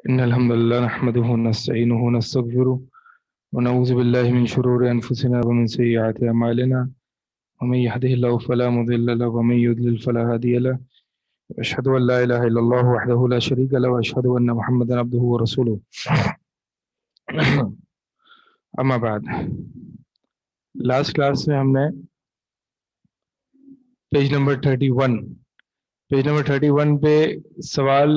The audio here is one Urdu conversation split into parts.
إن الحمد لله نحمده ونستعينه ونستغفره ونعوذ بالله من شرور أنفسنا ومن سيئات أعمالنا ومن يهده الله فلا مضل له ومن يضلل فلا هادي له وأشهد أن لا إله إلا الله وحده لا شريك له وأشهد أن محمدا عبده ورسوله أما بعد لاسٹ کلاس میں ہم نے پیج نمبر 31 پہ سوال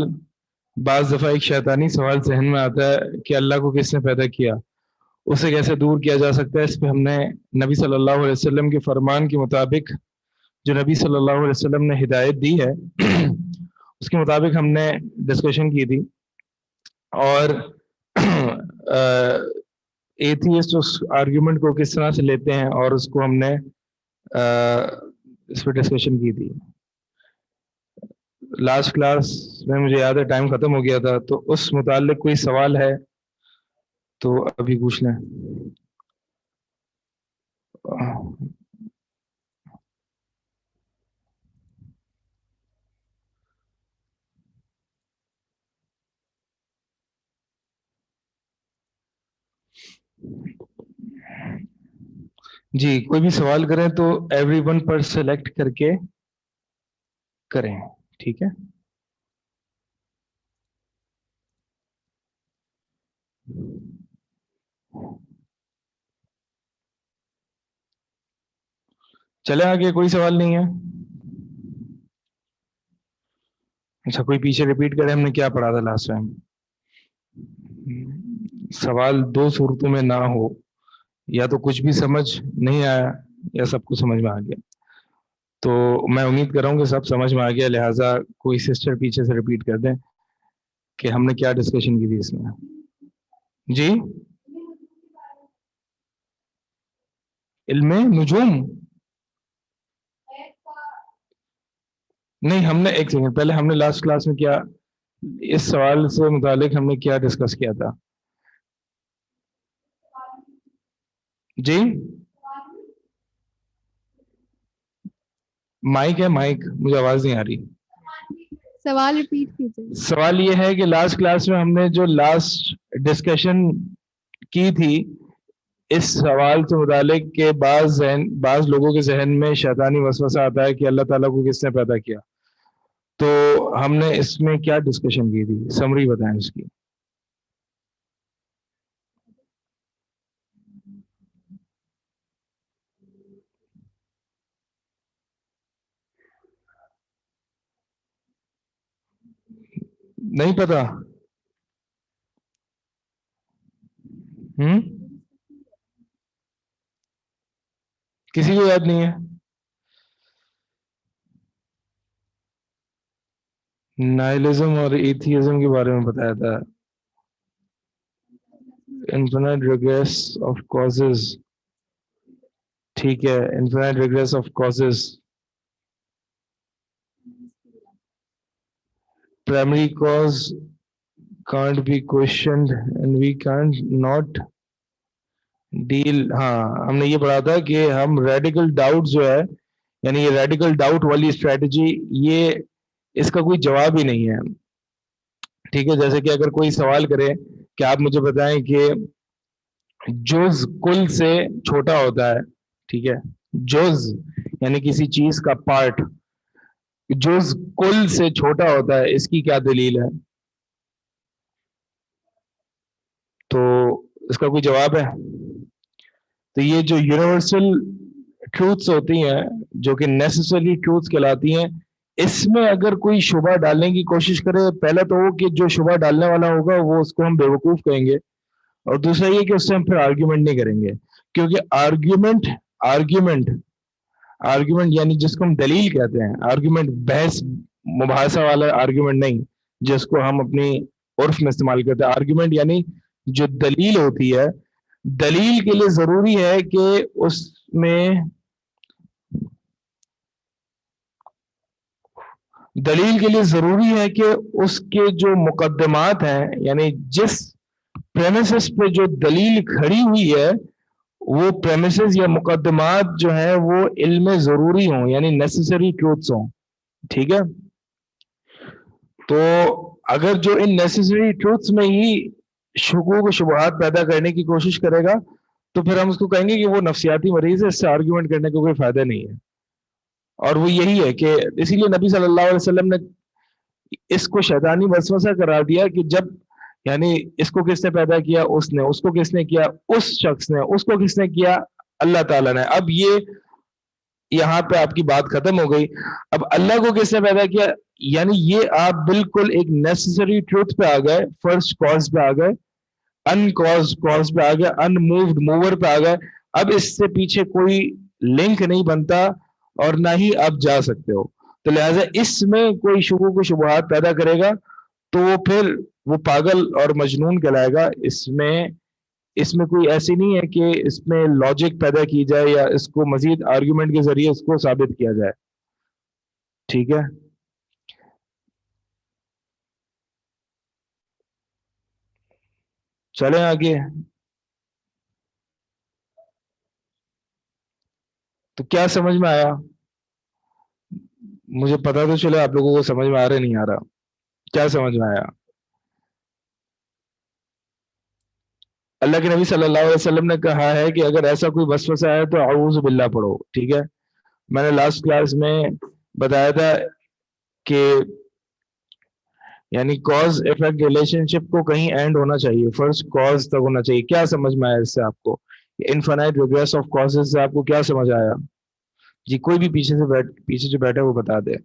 بعض دفعہ ایک شیطانی سوال ذہن میں آتا ہے کہ اللہ کو کس نے پیدا کیا، اسے کیسے دور کیا جا سکتا ہے۔ اس پہ ہم نے نبی صلی اللہ علیہ وسلم کے فرمان کے مطابق جو نبی صلی اللہ علیہ وسلم نے ہدایت دی ہے اس کے مطابق ہم نے ڈسکشن کی تھی، اور ایتھیسٹ اس آرگیومنٹ کو کس طرح سے لیتے ہیں اور اس کو ہم نے اس پہ ڈسکشن کی تھی۔ لاسٹ کلاس میں مجھے یاد ہے ٹائم ختم ہو گیا تھا، تو اس متعلق کوئی سوال ہے تو ابھی پوچھ لیں۔ جی کوئی بھی سوال کریں تو ایوری ون پر سلیکٹ کر کے کریں، ٹھیک ہے؟ چلے آگے، کوئی سوال نہیں ہے؟ اچھا کوئی پیچھے ریپیٹ کرے ہم نے کیا پڑھا تھا لاسٹ ٹائم۔ سوال دو صورتوں میں نہ ہو، یا تو کچھ بھی سمجھ نہیں آیا یا سب کو سمجھ میں آ گیا۔ تو میں امید کر رہا ہوں کہ سب سمجھ میں آ گیا، لہٰذا کوئی سسٹر پیچھے سے ریپیٹ کر دیں کہ ہم نے کیا ڈسکشن کی تھی اس میں۔ جی علم نجوم نہیں، ہم نے ایک سیکنڈ پہلے ہم نے لاسٹ کلاس میں کیا اس سوال سے متعلق ہم نے کیا ڈسکس کیا تھا؟ جی مائک ہے، مائک مجھے آواز نہیں آ رہی۔ سوال ریپیٹ کیجیے۔ سوال یہ ہے کہ لاسٹ کلاس میں ہم نے جو لاسٹ ڈسکشن کی تھی اس سوال سے متعلق کہ بعض لوگوں کے ذہن میں شیطانی وسوسہ آتا ہے کہ اللہ تعالیٰ کو کس نے پیدا کیا، تو ہم نے اس میں کیا ڈسکشن کی تھی، سمری بتائیں اس کی۔ نہیں پتا؟ کسی کو یاد نہیں ہے؟ نائلزم اور ایتھیزم کے بارے میں بتایا تھا، انفینائٹ ریگریس آف کازز، ٹھیک ہے، infinite regress of causes, primary cause can't be questioned and we can't not deal۔ ہاں ہم نے یہ پڑھا تھا کہ ہم ریڈیکل ڈاؤٹ جو ہے، یعنی یہ ریڈیکل ڈاؤٹ والی اسٹریٹجی، یہ اس کا کوئی جواب ہی نہیں ہے، ٹھیک ہے؟ جیسے کہ اگر کوئی سوال کرے کہ آپ مجھے بتائیں کہ جز کل سے چھوٹا ہوتا ہے، ٹھیک ہے، جز یعنی کسی چیز کا پارٹ جز کل سے چھوٹا ہوتا ہے، اس کی کیا دلیل ہے؟ تو اس کا کوئی جواب ہے؟ تو یہ جو یونیورسل ٹروتھس ہوتی ہیں جو کہ نیسیسری ٹروتھس کہلاتی ہیں، اس میں اگر کوئی شبہ ڈالنے کی کوشش کرے، پہلا تو وہ کہ جو شبہ ڈالنے والا ہوگا وہ اس کو ہم بیوقوف کہیں گے، اور دوسرا یہ کہ اس سے ہم پھر آرگیومنٹ نہیں کریں گے، کیونکہ آرگیومنٹ یعنی جس کو ہم دلیل کہتے ہیں، آرگیومنٹ بحث مباحثہ والا آرگیومنٹ نہیں جس کو ہم اپنی عرف میں استعمال کرتے ہیں۔ آرگیومنٹ یعنی جو دلیل ہوتی ہے، دلیل کے لیے ضروری ہے کہ اس میں اس کے جو مقدمات ہیں، یعنی جس پریمیسز پہ جو دلیل کھڑی ہوئی ہے وہ پریمیسز یا مقدمات جو ہیں وہ علم ضروری ہوں، یعنی نیسیسری ٹروتھس ہوں، ٹھیک ہے؟ تو اگر جو ان نیسیسری ٹروتس میں ہی شکوک و شبہات پیدا کرنے کی کوشش کرے گا تو پھر ہم اس کو کہیں گے کہ وہ نفسیاتی مریض ہے, اس سے آرگیومنٹ کرنے کا کوئی فائدہ نہیں ہے. اور وہ یہی ہے کہ اسی لیے نبی صلی اللہ علیہ وسلم نے اس کو شیطانی وسوسہ قرار دیا کہ جب یعنی اس کو کس نے پیدا کیا, اس نے, اس کو کس نے کیا, اس شخص نے, اس کو کس نے کیا, اللہ تعالیٰ نے. اب یہ یہاں پہ آپ کی بات ختم ہو گئی. اب اللہ کو کس نے پیدا کیا, یعنی یہ آپ بالکل ایک نیسیسری ٹروتھ پہ آ گئے, فرسٹ کاز پہ آ گئے, ان کاز پہ آ گئے, ان مووڈ موور پہ آ گئے. اب اس سے پیچھے کوئی لنک نہیں بنتا اور نہ ہی آپ جا سکتے ہو. تو لہٰذا اس میں کوئی شکوک و شبہات پیدا کرے گا تو وہ پھر وہ پاگل اور مجنون کہلائے گا. اس میں کوئی ایسی نہیں ہے کہ اس میں لاجک پیدا کی جائے یا اس کو مزید آرگیومنٹ کے ذریعے اس کو ثابت کیا جائے. ٹھیک ہے, چلیں آگے. تو کیا سمجھ میں آیا؟ مجھے پتا تو چلے آپ لوگوں کو سمجھ میں آ رہا نہیں آ رہا. کیا سمجھ میں آیا؟ اللہ کے نبی صلی اللہ علیہ وسلم نے کہا ہے کہ اگر ایسا کوئی وسوسہ ہے تو اعوذ باللہ پڑھو. ٹھیک ہے, میں نے لاسٹ کلاس میں بتایا تھا کہ یعنی کاز افیکٹ ریلیشن شپ کو کہیں اینڈ ہونا چاہیے, فرسٹ کاز تک ہونا چاہیے. کیا سمجھ میں آیا اس سے آپ کو؟ انفینائٹ ریگریس آف کازز سے آپ کو کیا سمجھ آیا؟ جی کوئی بھی پیچھے جو بیٹھا ہے وہ بتا دے.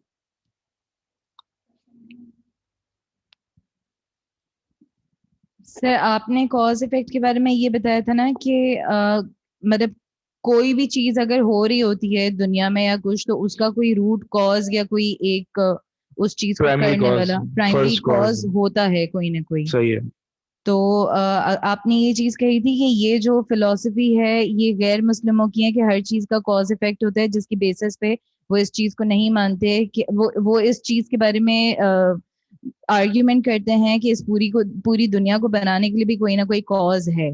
سر آپ نے کاز افیکٹ کے بارے میں یہ بتایا تھا نا کہ مطلب کوئی بھی چیز اگر ہو رہی ہوتی ہے دنیا میں یا کچھ تو اس کا کوئی روٹ کاز یا کوئی ایک اس چیز کو کرنے والا پرائمری کاز ہوتا ہے کوئی نہ کوئی. صحیح ہے. تو آپ نے یہ چیز کہی تھی کہ یہ جو فلسفی ہے یہ غیر مسلموں کی ہے کہ ہر چیز کا کاز افیکٹ ہوتا ہے, جس کی بیسس پہ وہ اس چیز کو نہیں مانتے کہ وہ اس چیز کے بارے میں آرگیومنٹ کرتے ہیں کہ اس پوری دنیا کو بنانے کے لیے بھی کوئی نہ کوئی کاز ہے.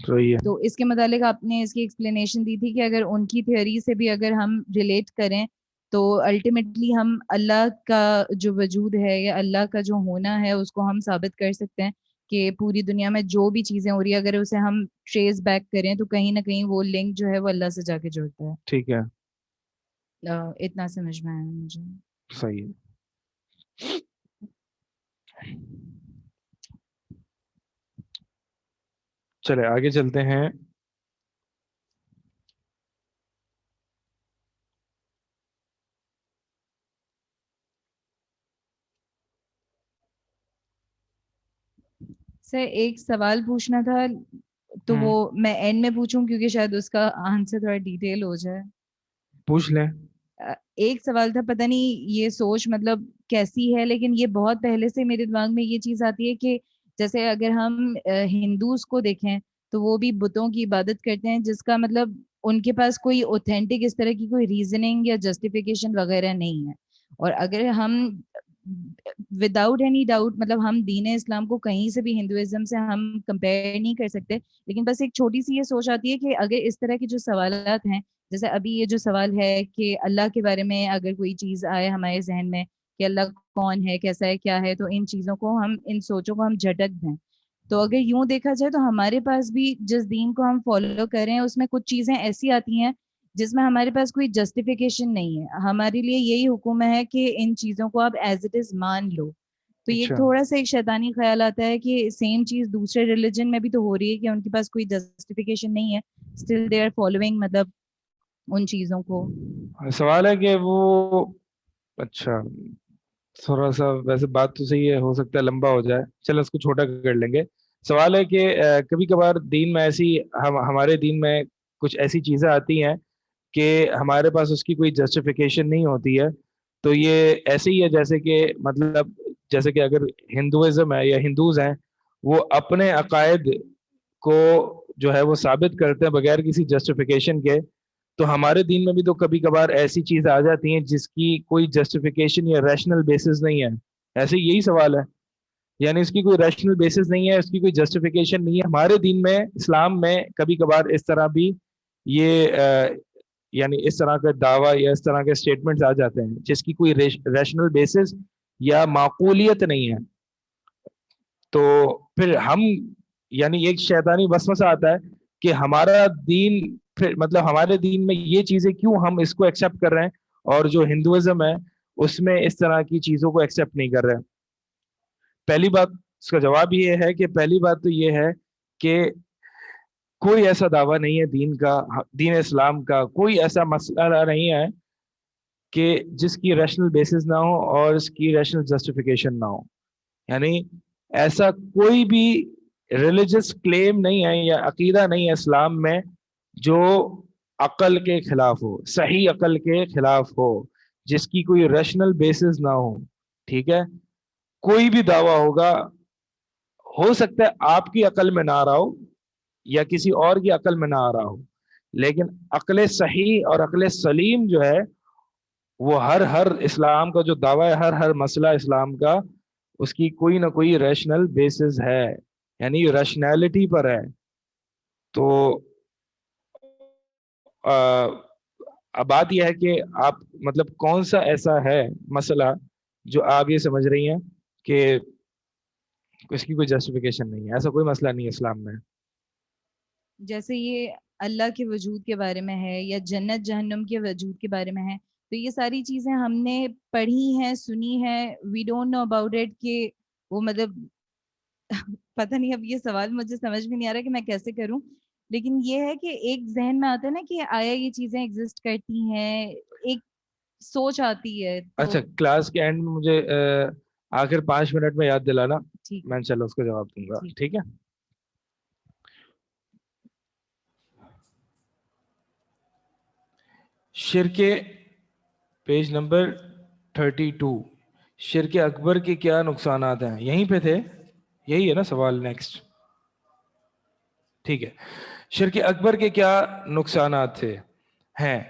صحیح ہے. تو اس کے متعلق آپ نے اس کی ایکسپلینیشن دی تھی کہ اگر ان کی تھیوری سے بھی اگر ہم ریلیٹ کریں تو الٹیمیٹلی ہم اللہ کا جو وجود ہے یا اللہ کا جو ہونا ہے اس کو ہم ثابت کر سکتے ہیں کہ پوری دنیا میں جو بھی چیزیں ہو رہی ہیں اگر اسے ہم ٹریس بیک کریں تو کہیں نہ کہیں وہ لنک جو ہے وہ اللہ سے جا کے جڑتا ہے. ٹھیک ہے, اتنا سمجھ میں آیا مجھے. صحیح ہے. چلے آگے چلتے ہیں. سر ایک سوال پوچھنا تھا تو وہ میں اینڈ میں پوچھوں کیونکہ شاید اس کا آنسر تھوڑا ڈیٹیل ہو جائے. پوچھ لیں. ایک سوال تھا, پتہ نہیں یہ سوچ مطلب کیسی ہے لیکن یہ بہت پہلے سے میرے دماغ میں یہ چیز آتی ہے کہ جیسے اگر ہم ہندوز کو دیکھیں تو وہ بھی بتوں کی عبادت کرتے ہیں جس کا مطلب ان کے پاس کوئی اوتھینٹک اس طرح کی کوئی ریزننگ یا جسٹیفیکیشن وغیرہ نہیں ہے. اور اگر ہم وداؤٹ اینی ڈاؤٹ مطلب ہم دین اسلام کو کہیں سے بھی ہندوازم سے ہم کمپیئر نہیں کر سکتے, لیکن بس ایک چھوٹی سی یہ سوچ آتی ہے کہ اگر اس طرح کے جو سوالات ہیں جیسے ابھی یہ جو سوال ہے کہ اللہ کے بارے میں اگر کوئی چیز آئے ہمارے ذہن میں کہ اللہ کون ہے, کیسا ہے, کیا ہے, تو ان چیزوں کو ہم ان سوچوں کو ہم جھٹک دیں. تو اگر یوں دیکھا جائے تو ہمارے پاس بھی جس دین کو ہم فالو کر رہے ہیں اس میں کچھ چیزیں ایسی آتی ہیں جس میں ہمارے پاس کوئی جسٹیفیکیشن نہیں ہے. ہمارے لیے یہی حکم ہے کہ ان چیزوں کو آپ ایز اٹ از مان لو. تو یہ تھوڑا سا ایک شیطانی خیال آتا ہے کہ سیم چیز دوسرے ریلیجن میں بھی تو ہو رہی ہے کہ ان کے پاس کوئی جسٹیفیکیشن نہیں ہے, اسٹل دے آر فالوئنگ مطلب ان چیزوں کو. سوال ہے کہ وہ اچھا تھوڑا سا ویسے بات تو صحیح ہے, ہو سکتا ہے لمبا ہو جائے, چلو اس کو چھوٹا کر لیں گے. سوال ہے کہ کبھی کبھار دین میں ایسی ہمارے دین میں کچھ ایسی چیزیں آتی ہیں کہ ہمارے پاس اس کی کوئی جسٹیفیکیشن نہیں ہوتی ہے. تو یہ ایسے ہی ہے جیسے کہ مطلب جیسے کہ اگر ہندوازم ہے یا ہندوز ہیں وہ اپنے عقائد کو جو ہے وہ ثابت کرتے ہیں بغیر کسی جسٹیفیکیشن کے, تو ہمارے دین میں بھی تو کبھی کبھار ایسی چیز آ جاتی ہیں جس کی کوئی جسٹیفیکیشن یا ریشنل بیسس نہیں ہے. ایسے یہی سوال ہے, یعنی اس کی کوئی ریشنل بیسس نہیں ہے, اس کی کوئی جسٹیفیکیشن نہیں ہے. ہمارے دین میں اسلام میں کبھی کبھار اس طرح بھی یہ یعنی اس طرح کا دعویٰ یا اس طرح کے اسٹیٹمنٹس آ جاتے ہیں جس کی کوئی ریشنل بیسس یا معقولیت نہیں ہے. تو پھر ہم یعنی ایک شیطانی وسوسہ آتا ہے کہ ہمارا دین پھر مطلب ہمارے دین میں یہ چیزیں کیوں ہم اس کو ایکسیپٹ کر رہے ہیں اور جو ہندوازم ہے اس میں اس طرح کی چیزوں کو ایکسیپٹ نہیں کر رہے. پہلی بات اس کا جواب یہ ہے کہ پہلی بات تو یہ ہے کہ کوئی ایسا دعویٰ نہیں ہے دین کا, دین اسلام کا کوئی ایسا مسئلہ نہیں ہے کہ جس کی ریشنل بیسس نہ ہو اور اس کی ریشنل جسٹیفیکیشن نہ ہو. یعنی ایسا کوئی بھی ریلیجس کلیم نہیں ہے یا عقیدہ نہیں ہے اسلام میں جو عقل کے خلاف ہو, صحیح عقل کے خلاف ہو, جس کی کوئی ریشنل بیسس نہ ہو. ٹھیک ہے, کوئی بھی دعویٰ ہوگا, ہو سکتا ہے آپ کی عقل میں نہ آ رہا ہو یا کسی اور کی عقل میں نہ آ رہا ہو, لیکن عقل صحیح اور عقل سلیم جو ہے وہ ہر اسلام کا جو دعویٰ ہے, ہر مسئلہ اسلام کا اس کی کوئی نہ کوئی ریشنل بیسس ہے, یعنی ریشنالٹی پر ہے. تو اب بات یہ ہے کہ آپ مطلب کون سا ایسا ہے مسئلہ جو آپ یہ سمجھ رہی ہیں کہ اس کی کوئی جسٹیفیکیشن نہیں ہے. ایسا کوئی مسئلہ نہیں ہے اسلام میں. جیسے یہ اللہ کے وجود کے بارے میں ہے یا جنت جہنم کے وجود کے بارے میں ہے, تو یہ ساری چیزیں ہم نے پڑھی ہیں, سنی ہیں, we don't know about it کہ وہ مطلب پتہ نہیں. اب یہ سوال مجھے سمجھ میں نہیں آ رہا کہ میں کیسے کروں, لیکن یہ ہے کہ ایک ذہن میں آتا ہے نا کہ آیا یہ چیزیں ایگزسٹ کرتی ہیں, ایک سوچ آتی ہے. اچھا, کلاس کے اینڈ میں مجھے آخر 5 منٹ میں یاد دلانا, ٹھیک میں چلو اس کا جواب دوں گا. ٹھیک ہے, شرک پیج نمبر 32, شرک اکبر کے کیا نقصانات ہیں؟ یہیں پہ تھے, یہی ہے نا سوال نیکسٹ. ٹھیک ہے, شرک اکبر کے کیا نقصانات تھے ہیں؟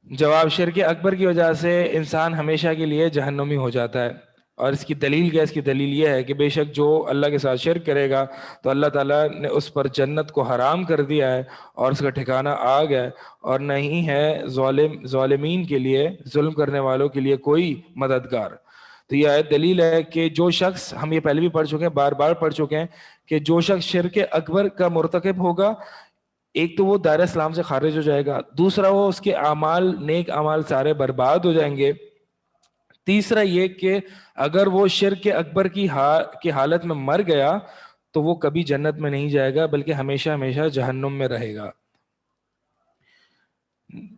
جواب, شرک اکبر کی وجہ سے انسان ہمیشہ کے لیے جہنمی ہو جاتا ہے. اور اس کی دلیل کیا؟ اس کی دلیل یہ ہے کہ بے شک جو اللہ کے ساتھ شرک کرے گا تو اللہ تعالیٰ نے اس پر جنت کو حرام کر دیا ہے اور اس کا ٹھکانہ آگ ہے, اور نہیں ہے ظالمین کے لیے, ظلم کرنے والوں کے لیے کوئی مددگار. تو یہ آیت دلیل ہے کہ جو شخص, ہم یہ پہلے بھی پڑھ چکے ہیں, بار بار پڑھ چکے ہیں, کہ جو شخص شرک اکبر کا مرتکب ہوگا, ایک تو وہ دائرہ اسلام سے خارج ہو جائے گا, دوسرا وہ اس کے اعمال, نیک اعمال سارے برباد ہو جائیں گے, تیسرا یہ کہ اگر وہ شرک اکبر کی حالت میں مر گیا تو وہ کبھی جنت میں نہیں جائے گا بلکہ ہمیشہ ہمیشہ جہنم میں رہے گا.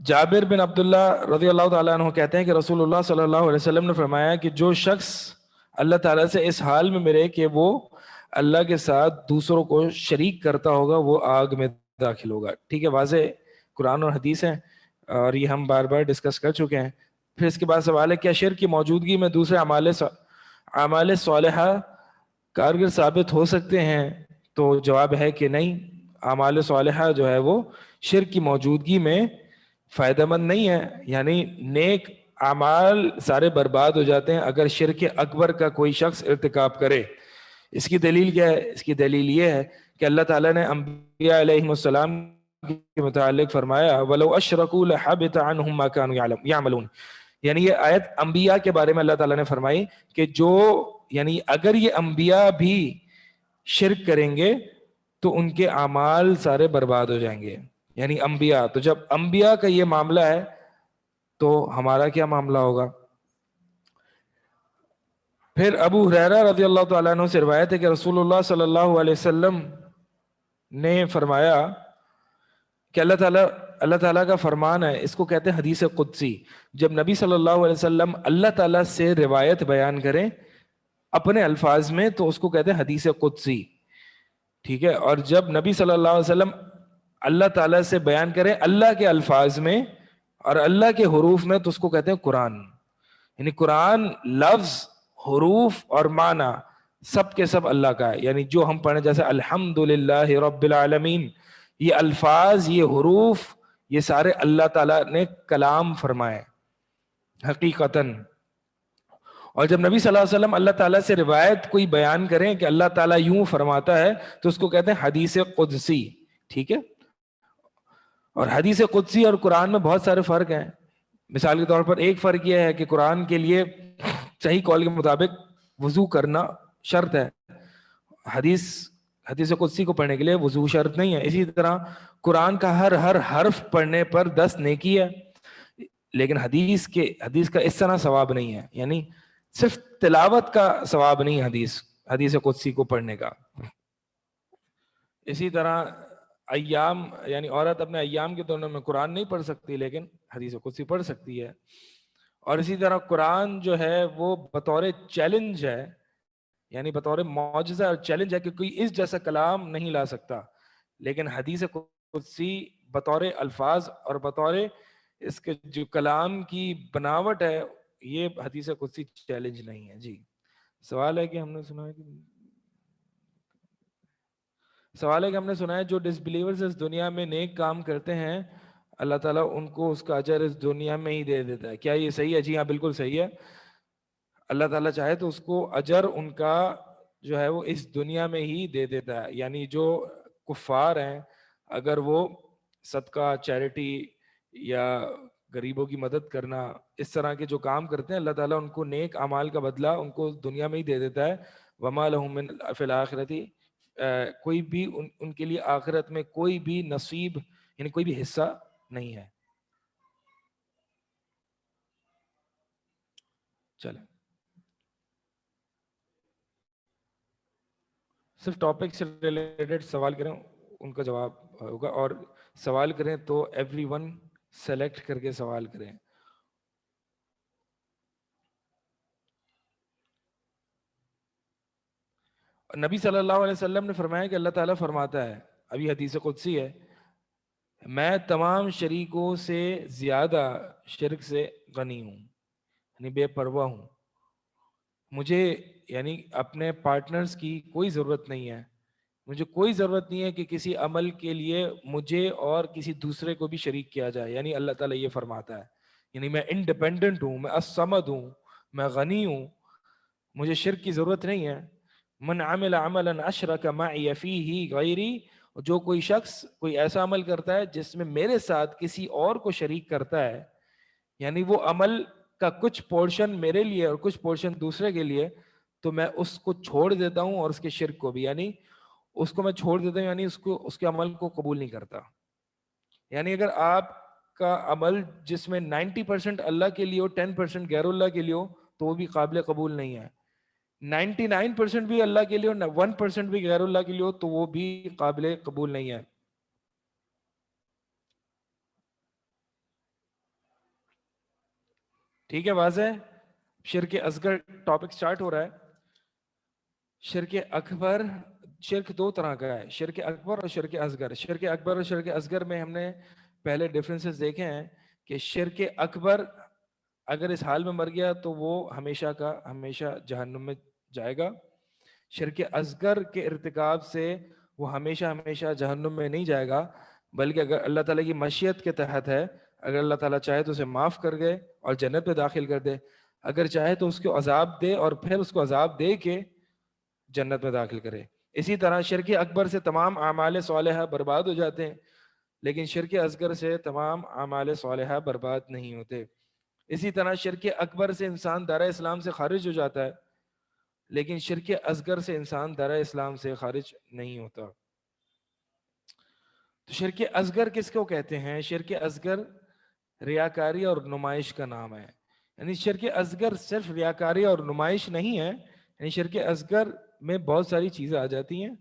جابر بن عبداللہ رضی اللہ تعالیٰ عنہ کہتے ہیں کہ رسول اللہ صلی اللہ علیہ وسلم نے فرمایا کہ جو شخص اللہ تعالیٰ سے اس حال میں مرے کہ وہ اللہ کے ساتھ دوسروں کو شریک کرتا ہوگا, وہ آگ میں داخل ہوگا. ٹھیک ہے, واضح قرآن اور حدیث ہیں اور یہ ہم بار بار ڈسکس کر چکے ہیں. پھر اس کے بعد سوال ہے, کیا شرک کی موجودگی میں دوسرے اعمال صالحہ کارگر ثابت ہو سکتے ہیں؟ تو جواب ہے کہ نہیں, اعمال صالحہ جو ہے وہ شرک کی موجودگی میں فائدہ مند نہیں ہے, یعنی نیک اعمال سارے برباد ہو جاتے ہیں اگر شرک اکبر کا کوئی شخص ارتکاب کرے. اس کی دلیل کیا ہے؟ اس کی دلیل یہ ہے کہ اللہ تعالیٰ نے انبیاء علیہم السلام کے متعلق فرمایا وَلَوْ أَشْرَكُوا لَحَبِطَ عَنْهُمْ مَا كَانُوا يَعْمَلُونَ, یعنی یہ آیت انبیاء کے بارے میں اللہ تعالیٰ نے فرمائی کہ جو, یعنی اگر یہ انبیاء بھی شرک کریں گے تو ان کے اعمال سارے برباد ہو جائیں گے. یعنی انبیاء, تو جب انبیاء کا یہ معاملہ ہے تو ہمارا کیا معاملہ ہوگا؟ پھر ابو ہریرہ رضی اللہ تعالیٰ عنہ سے روایت ہے کہ رسول اللہ صلی اللہ علیہ وسلم نے فرمایا کہ اللہ تعالیٰ کا فرمان ہے, اس کو کہتے ہیں حدیث قدسی. جب نبی صلی اللہ علیہ وسلم اللہ تعالیٰ سے روایت بیان کریں اپنے الفاظ میں تو اس کو کہتے ہیں حدیث قدسی. ٹھیک ہے, اور جب نبی صلی اللہ علیہ وسلم اللہ تعالیٰ سے بیان کریں اللہ کے الفاظ میں اور اللہ کے حروف میں تو اس کو کہتے ہیں قرآن. یعنی قرآن لفظ, حروف اور معنی سب کے سب اللہ کا ہے. یعنی جو ہم پڑھیں جیسے الحمدللہ رب العالمین, یہ الفاظ, یہ حروف, یہ سارے اللہ تعالیٰ نے کلام فرمائے حقیقتاً. اور جب نبی صلی اللہ علیہ وسلم اللہ تعالیٰ سے روایت کوئی بیان کریں کہ اللہ تعالیٰ یوں فرماتا ہے تو اس کو کہتے ہیں حدیث قدسی. ٹھیک ہے, اور حدیث قدسی اور قرآن میں بہت سارے فرق ہیں. مثال کے طور پر ایک فرق یہ ہے کہ قرآن کے لیے صحیح قول کے مطابق وضو کرنا شرط ہے. حدیث قدسی کو پڑھنے کے لیے وضو شرط نہیں ہے. اسی طرح قرآن کا ہر حرف پڑھنے پر 10 نیکی ہے, لیکن حدیث کا اس طرح ثواب نہیں ہے, یعنی صرف تلاوت کا ثواب نہیں ہے حدیث قدسی کو پڑھنے کا. اسی طرح ایام, یعنی عورت اپنے ایام کے دونوں میں قرآن نہیں پڑھ سکتی, لیکن حدیث قدسی پڑھ سکتی ہے. اور اسی طرح قرآن جو ہے وہ بطور چیلنج ہے, یعنی بطور معجزہ اور چیلنج ہے کہ کوئی اس جیسا کلام نہیں لا سکتا, لیکن حدیث قدسی بطور الفاظ اور بطور اس کے جو کلام کی بناوٹ ہے, یہ حدیث قدسی چیلنج نہیں ہے. جی سوال ہے کہ ہم نے سنا ہے جو ڈس بلیورز اس دنیا میں نیک کام کرتے ہیں اللہ تعالیٰ ان کو اس کا اجر اس دنیا میں ہی دے دیتا ہے. کیا یہ صحیح ہے؟ جی ہاں بالکل صحیح ہے. اللہ تعالیٰ چاہے تو اس کو اجر ان کا جو ہے وہ اس دنیا میں ہی دے دیتا ہے. یعنی جو کفار ہیں اگر وہ صدقہ, چیریٹی یا غریبوں کی مدد کرنا, اس طرح کے جو کام کرتے ہیں, اللہ تعالیٰ ان کو نیک اعمال کا بدلہ ان کو دنیا میں ہی دے دیتا ہے. وما لہم من فی الآخرۃ, کوئی بھی ان کے لیے آخرت میں کوئی بھی نصیب یعنی کوئی بھی حصہ نہیں ہے. چلیں صرف ٹاپک سے ریلیٹڈ سوال کریں ان کا جواب ہوگا, اور سوال کریں تو ایوری ون سلیکٹ کر کے سوال کریں. نبی صلی اللہ علیہ وسلم نے فرمایا کہ اللہ تعالیٰ فرماتا ہے, ابھی حدیث قدسی ہے, میں تمام شریکوں سے زیادہ شرک سے غنی ہوں, یعنی بے پرواہ ہوں. مجھے یعنی اپنے پارٹنرز کی کوئی ضرورت نہیں ہے, مجھے کوئی ضرورت نہیں ہے کہ کسی عمل کے لیے مجھے اور کسی دوسرے کو بھی شریک کیا جائے. یعنی اللہ تعالیٰ یہ فرماتا ہے, یعنی میں انڈیپینڈنٹ ہوں, میں الصمد ہوں, میں غنی ہوں, مجھے شرک کی ضرورت نہیں ہے. من عمل عملا اشرک معی فیہ غیری, جو کوئی شخص کوئی ایسا عمل کرتا ہے جس میں میرے ساتھ کسی اور کو شریک کرتا ہے, یعنی وہ عمل کا کچھ پورشن میرے لیے اور کچھ پورشن دوسرے کے لیے, تو میں اس کو چھوڑ دیتا ہوں, اور اس کے شرک کو بھی, یعنی اس کو میں چھوڑ دیتا ہوں, یعنی اس کے عمل کو قبول نہیں کرتا. یعنی اگر آپ کا عمل جس میں 90% اللہ کے لیے ہو, 10% غیر اللہ کے لیے ہو, تو وہ بھی قابل قبول نہیں ہے. 99% بھی اللہ کے لیے ہو, 1% بھی غیر اللہ کے لیے ہو, تو وہ بھی قابل قبول نہیں ہے. ٹھیک ہے, واضح. شرک اصغر ٹاپک سٹارٹ ہو رہا ہے. شرک اکبر, شرک دو طرح کا ہے, شرک اکبر اور شرک اصغر. شرک اکبر اور شرک اصغر میں ہم نے پہلے ڈفرینسز دیکھے ہیں کہ شرک اکبر اگر اس حال میں مر گیا تو وہ ہمیشہ کا ہمیشہ جہنم میں جائے گا. شرک اصغر کے ارتکاب سے وہ ہمیشہ ہمیشہ جہنم میں نہیں جائے گا, بلکہ اگر اللہ تعالیٰ کی مشیت کے تحت ہے, اگر اللہ تعالیٰ چاہے تو اسے معاف کر دے اور جنت میں داخل کر دے, اگر چاہے تو اس کو عذاب دے اور پھر اس کو عذاب دے کے جنت میں داخل کرے. اسی طرح شرک اکبر سے تمام اعمال صالحہ برباد ہو جاتے ہیں, لیکن شرک اصغر سے تمام اعمال صالحہ برباد نہیں ہوتے. اسی طرح شرک اکبر سے انسان دائرہ اسلام سے خارج ہو جاتا ہے, لیکن شرک اصغر سے انسان دائرہ اسلام سے خارج نہیں ہوتا. تو شرک اصغر کس کو کہتے ہیں؟ شرک اصغر ریاکاری اور نمائش کا نام ہے. یعنی شرک اصغر صرف ریاکاری اور نمائش نہیں ہے, یعنی شرک اصغر میں بہت ساری چیزیں آ جاتی ہیں,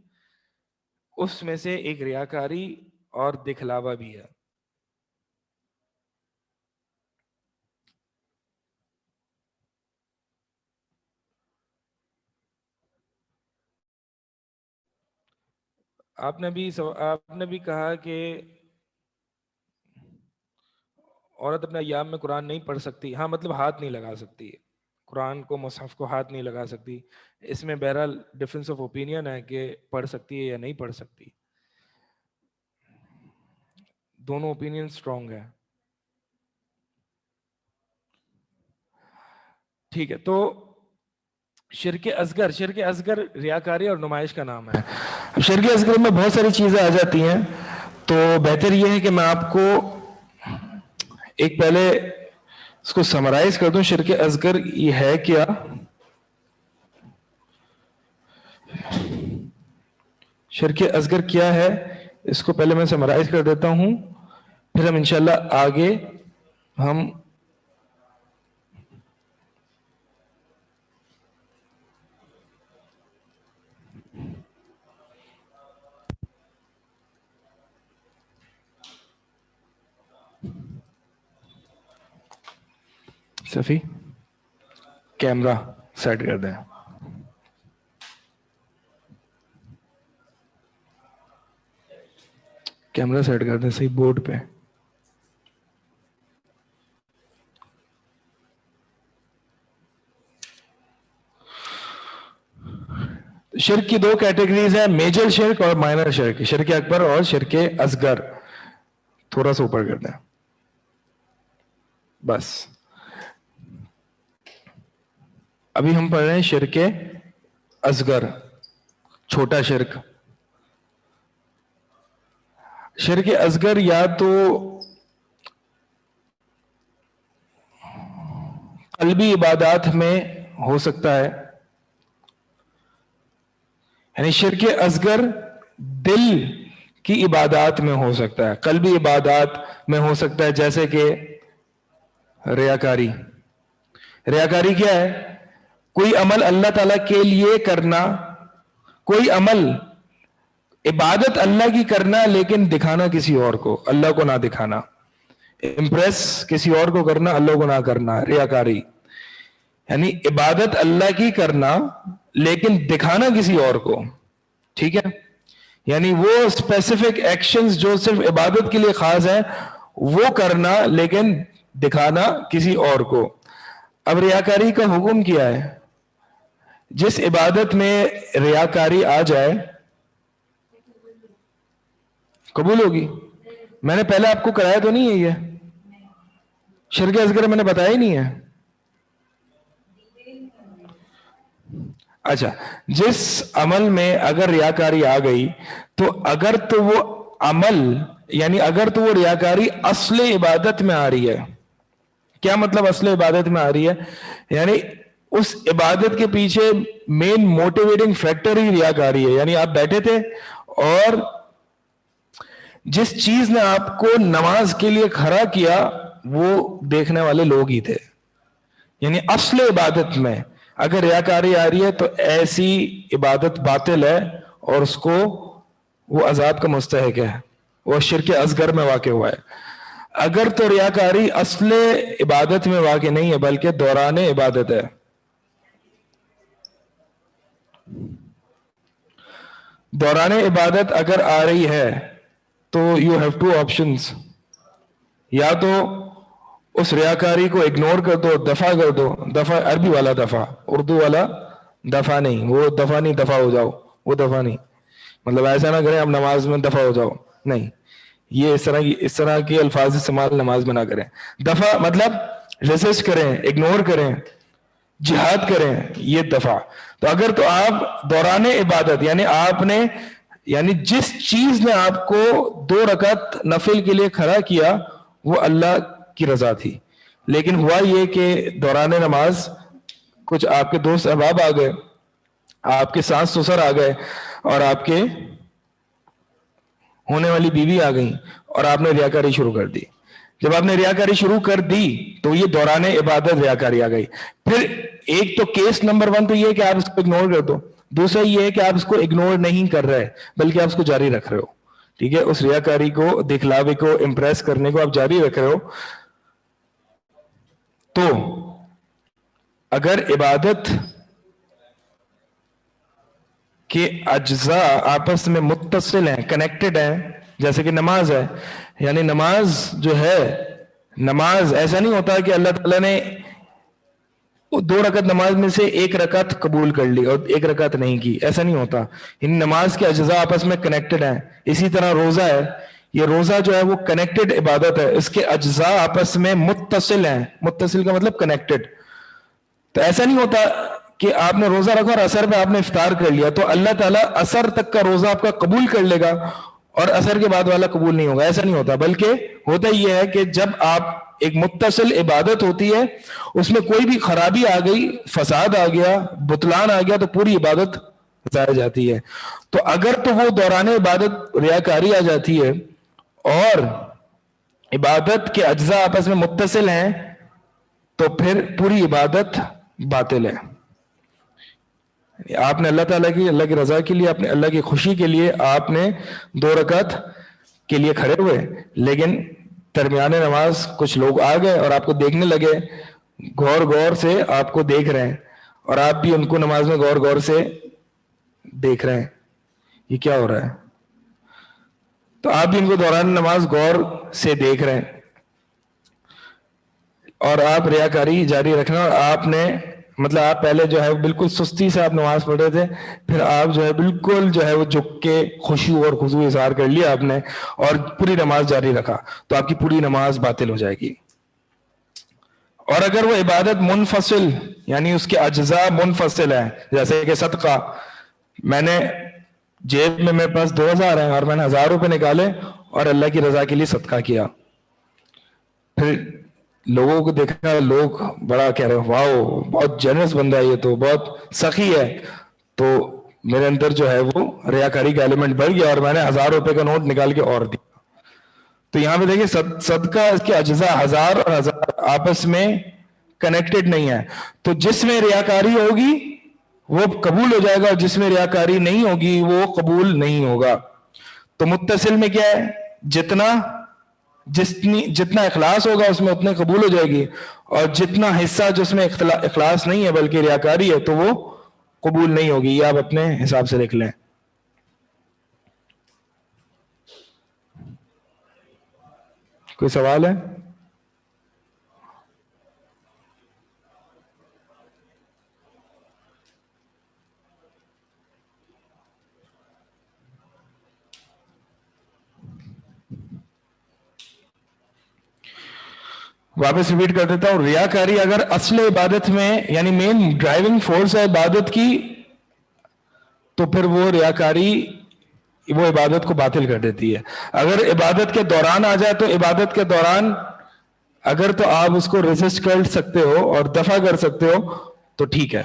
اس میں سے ایک ریاکاری اور دکھلاوا بھی ہے. آپ نے بھی کہا کہ عورت اپنے ایام میں قرآن نہیں پڑھ سکتی. ہاں مطلب ہاتھ نہیں لگا سکتی, قرآن کو مصحف کو ہاتھ نہیں لگا سکتی. اس میں بہرحال ڈفرینس آف اوپینین ہے کہ پڑھ سکتی ہے یا نہیں پڑھ سکتی. دونوں اوپینین اسٹرانگ ہے. ٹھیک ہے, تو شرک اصغر ریاکاری اور نمائش کا نام ہے. اب شرک اصغر میں بہت ساری چیزیں آ جاتی ہیں, تو بہتر یہ ہے کہ میں آپ کو ایک پہلے اس کو سمرائز کر دوں. شرک اصغر یہ ہے کیا؟ شرک اصغر کیا ہے اس کو پہلے میں سمرائز کر دیتا ہوں، پھر ہم انشاءاللہ آگے ہم صفی کیمرہ سیٹ کر دیں. کیمرہ سیٹ کر دیں صحیح بورڈ پہ. شرک کی دو کیٹیگریز ہیں، میجر شرک اور مائنر شرک، شرک اکبر اور شرک اصغر. تھوڑا سا اوپر کر دیں بس. ابھی ہم پڑھ رہے ہیں شرک اصغر، چھوٹا شرک. شرک اصغر یا تو قلبی عبادات میں ہو سکتا ہے، یعنی شرک اصغر دل کی عبادات میں ہو سکتا ہے، قلبی عبادات میں ہو سکتا ہے، جیسے کہ ریاکاری. ریاکاری کیا ہے؟ کوئی عمل اللہ تعالیٰ کے لیے کرنا، کوئی عمل عبادت اللہ کی کرنا لیکن دکھانا کسی اور کو، اللہ کو نہ دکھانا، امپریس کسی اور کو کرنا، اللہ کو نہ کرنا، ریاکاری. یعنی عبادت اللہ کی کرنا لیکن دکھانا کسی اور کو. ٹھیک ہے، یعنی وہ اسپیسیفک ایکشنز جو صرف عبادت کے لیے خاص ہیں وہ کرنا لیکن دکھانا کسی اور کو. اب ریاکاری کا حکم کیا ہے؟ جس عبادت میں ریاکاری آ جائے قبول ہوگی. میں نے پہلے آپ کو کرایا تو نہیں ہے یہ شرک اصغر، میں نے بتایا ہی نہیں ہے. اچھا، جس عمل میں اگر ریاکاری آ گئی تو اگر تو وہ عمل، یعنی اگر تو وہ ریاکاری اصل عبادت میں آ رہی ہے. کیا مطلب اصل عبادت میں آ رہی ہے؟ یعنی اس عبادت کے پیچھے مین موٹیویٹنگ فیکٹر ہی ریاکاری ہے. یعنی آپ بیٹھے تھے اور جس چیز نے آپ کو نماز کے لیے کھڑا کیا وہ دیکھنے والے لوگ ہی تھے. یعنی اصل عبادت میں اگر ریاکاری آ رہی ہے تو ایسی عبادت باطل ہے اور اس کو وہ عذاب کا مستحق ہے، وہ شرک اصغر میں واقع ہوا ہے. اگر تو ریاکاری اصل عبادت میں واقع نہیں ہے بلکہ دوران عبادت ہے. دوران عبادت اگر آ رہی ہے تو یو ہیو ٹو آپشنز. یا تو اس ریاکاری کو اگنور کر دو، دفع کر دو. دفع عربی والا دفع، اردو والا دفع نہیں. وہ دفع نہیں دفع ہو جاؤ، وہ دفع نہیں. مطلب ایسا نہ کریں اب نماز میں دفع ہو جاؤ، نہیں. یہ اس طرح کے الفاظ استعمال نماز میں نہ کریں. دفع مطلب ریسسٹ کریں، اگنور کریں، جہاد کریں، یہ دفع. تو اگر تو آپ دوران عبادت، یعنی آپ نے، یعنی جس چیز نے آپ کو 2 رکعت نفل کے لیے کھڑا کیا وہ اللہ کی رضا تھی، لیکن ہوا یہ کہ دوران نماز کچھ آپ کے دوست احباب آ گئے، آپ کے ساس سسر آ گئے اور آپ کے ہونے والی بیوی آ گئی اور آپ نے ریاکاری شروع کر دی. جب آپ نے ریاکاری شروع کر دی تو یہ دوران عبادت ریاکاری آ گئی. پھر ایک تو کیس نمبر 1 تو یہ ہے کہ آپ اس کو اگنور کر دو. دوسرا یہ ہے کہ آپ اس کو اگنور نہیں کر رہے بلکہ آپ اس کو جاری رکھ رہے ہو. ٹھیک ہے، اس ریاکاری کو، دکھلاوے کو، امپریس کرنے کو آپ جاری رکھ رہے ہو. تو اگر عبادت کے اجزاء آپس میں متصل ہیں، کنیکٹڈ ہیں، جیسے کہ نماز ہے، یعنی نماز جو ہے، نماز ایسا نہیں ہوتا کہ اللہ تعالیٰ نے 2 رکعت نماز میں سے 1 رکعت قبول کر لی اور 1 رکعت نہیں کی، ایسا نہیں ہوتا. ان نماز کے اجزاء آپس میں کنیکٹڈ ہیں. اسی طرح روزہ ہے، یہ روزہ جو ہے وہ کنیکٹڈ عبادت ہے، اس کے اجزاء آپس میں متصل ہیں. متصل کا مطلب کنیکٹڈ. تو ایسا نہیں ہوتا کہ آپ نے روزہ رکھا اور عصر پہ آپ نے افطار کر لیا تو اللہ تعالیٰ عصر تک کا روزہ آپ کا قبول کر لے گا اور عصر کے بعد والا قبول نہیں ہوگا. ایسا نہیں ہوتا، بلکہ ہوتا یہ ہے کہ جب آپ ایک متصل عبادت ہوتی ہے، اس میں کوئی بھی خرابی آ گئی، فساد آ گیا، بطلان آ گیا تو پوری عبادت ضائع جاتی ہے. تو اگر تو وہ دوران عبادت ریاکاری آ جاتی ہے اور عبادت کے اجزاء آپس میں متصل ہیں تو پھر پوری عبادت باطل ہے. آپ نے اللہ کی رضا کے لیے، اپنے اللہ کی خوشی کے لیے آپ نے 2 رکعت کے لیے کھڑے ہوئے، لیکن درمیان نماز کچھ لوگ آ گئے اور آپ کو دیکھنے لگے، غور سے آپ کو دیکھ رہے ہیں اور آپ بھی ان کو نماز میں غور سے دیکھ رہے ہیں. یہ کیا ہو رہا ہے؟ تو آپ بھی ان کو دوران نماز غور سے دیکھ رہے ہیں اور آپ ریاکاری جاری رکھنا. اور آپ نے مطلب آپ پہلے جو ہے بالکل سستی سے آپ نماز پڑھ رہے تھے، پھر آپ جو ہے بالکل جو ہے وہ جھک کے خشوع اور خضوع اظہار کر لیا آپ نے اور پوری نماز جاری رکھا، تو آپ کی پوری نماز باطل ہو جائے گی. اور اگر وہ عبادت منفصل یعنی اس کے اجزاء منفصل ہیں، جیسے کہ صدقہ، میں نے جیب میں میرے پاس 2000 ہیں اور میں نے 1000 روپے نکالے اور اللہ کی رضا کے لیے صدقہ کیا، پھر لوگوں کو دیکھا، لوگ بڑا کہہ رہے واو بہت جنرس بندہ ہے، یہ تو بہت سخی ہے، تو میرے اندر جو ہے وہ ریاکاری کا ایلیمنٹ بڑھ گیا اور میں نے 1000 روپے کا نوٹ نکال کے اور دیا. تو یہاں پہ دیکھیں صدقہ اس کے اجزاء 1000 اور 1000 آپس میں کنیکٹڈ نہیں ہے، تو جس میں ریاکاری ہوگی وہ قبول ہو جائے گا اور جس میں ریاکاری نہیں ہوگی وہ قبول نہیں ہوگا. تو متصل میں کیا ہے؟ جتنا اخلاص ہوگا اس میں اتنے قبول ہو جائے گی، اور جتنا حصہ جس میں اخلاص نہیں ہے بلکہ ریاکاری ہے تو وہ قبول نہیں ہوگی. یہ آپ اپنے حساب سے لکھ لیں. کوئی سوال ہے؟ واپس ریپیٹ کر دیتا ہوں. ریاکاری اگر اصل عبادت میں یعنی مین ڈرائیونگ فورس ہے عبادت کی، تو پھر وہ ریاکاری وہ عبادت کو باطل کر دیتی ہے. اگر عبادت کے دوران آ جائے تو عبادت کے دوران اگر تو آپ اس کو ریزسٹ کر سکتے ہو اور دفع کر سکتے ہو تو ٹھیک ہے،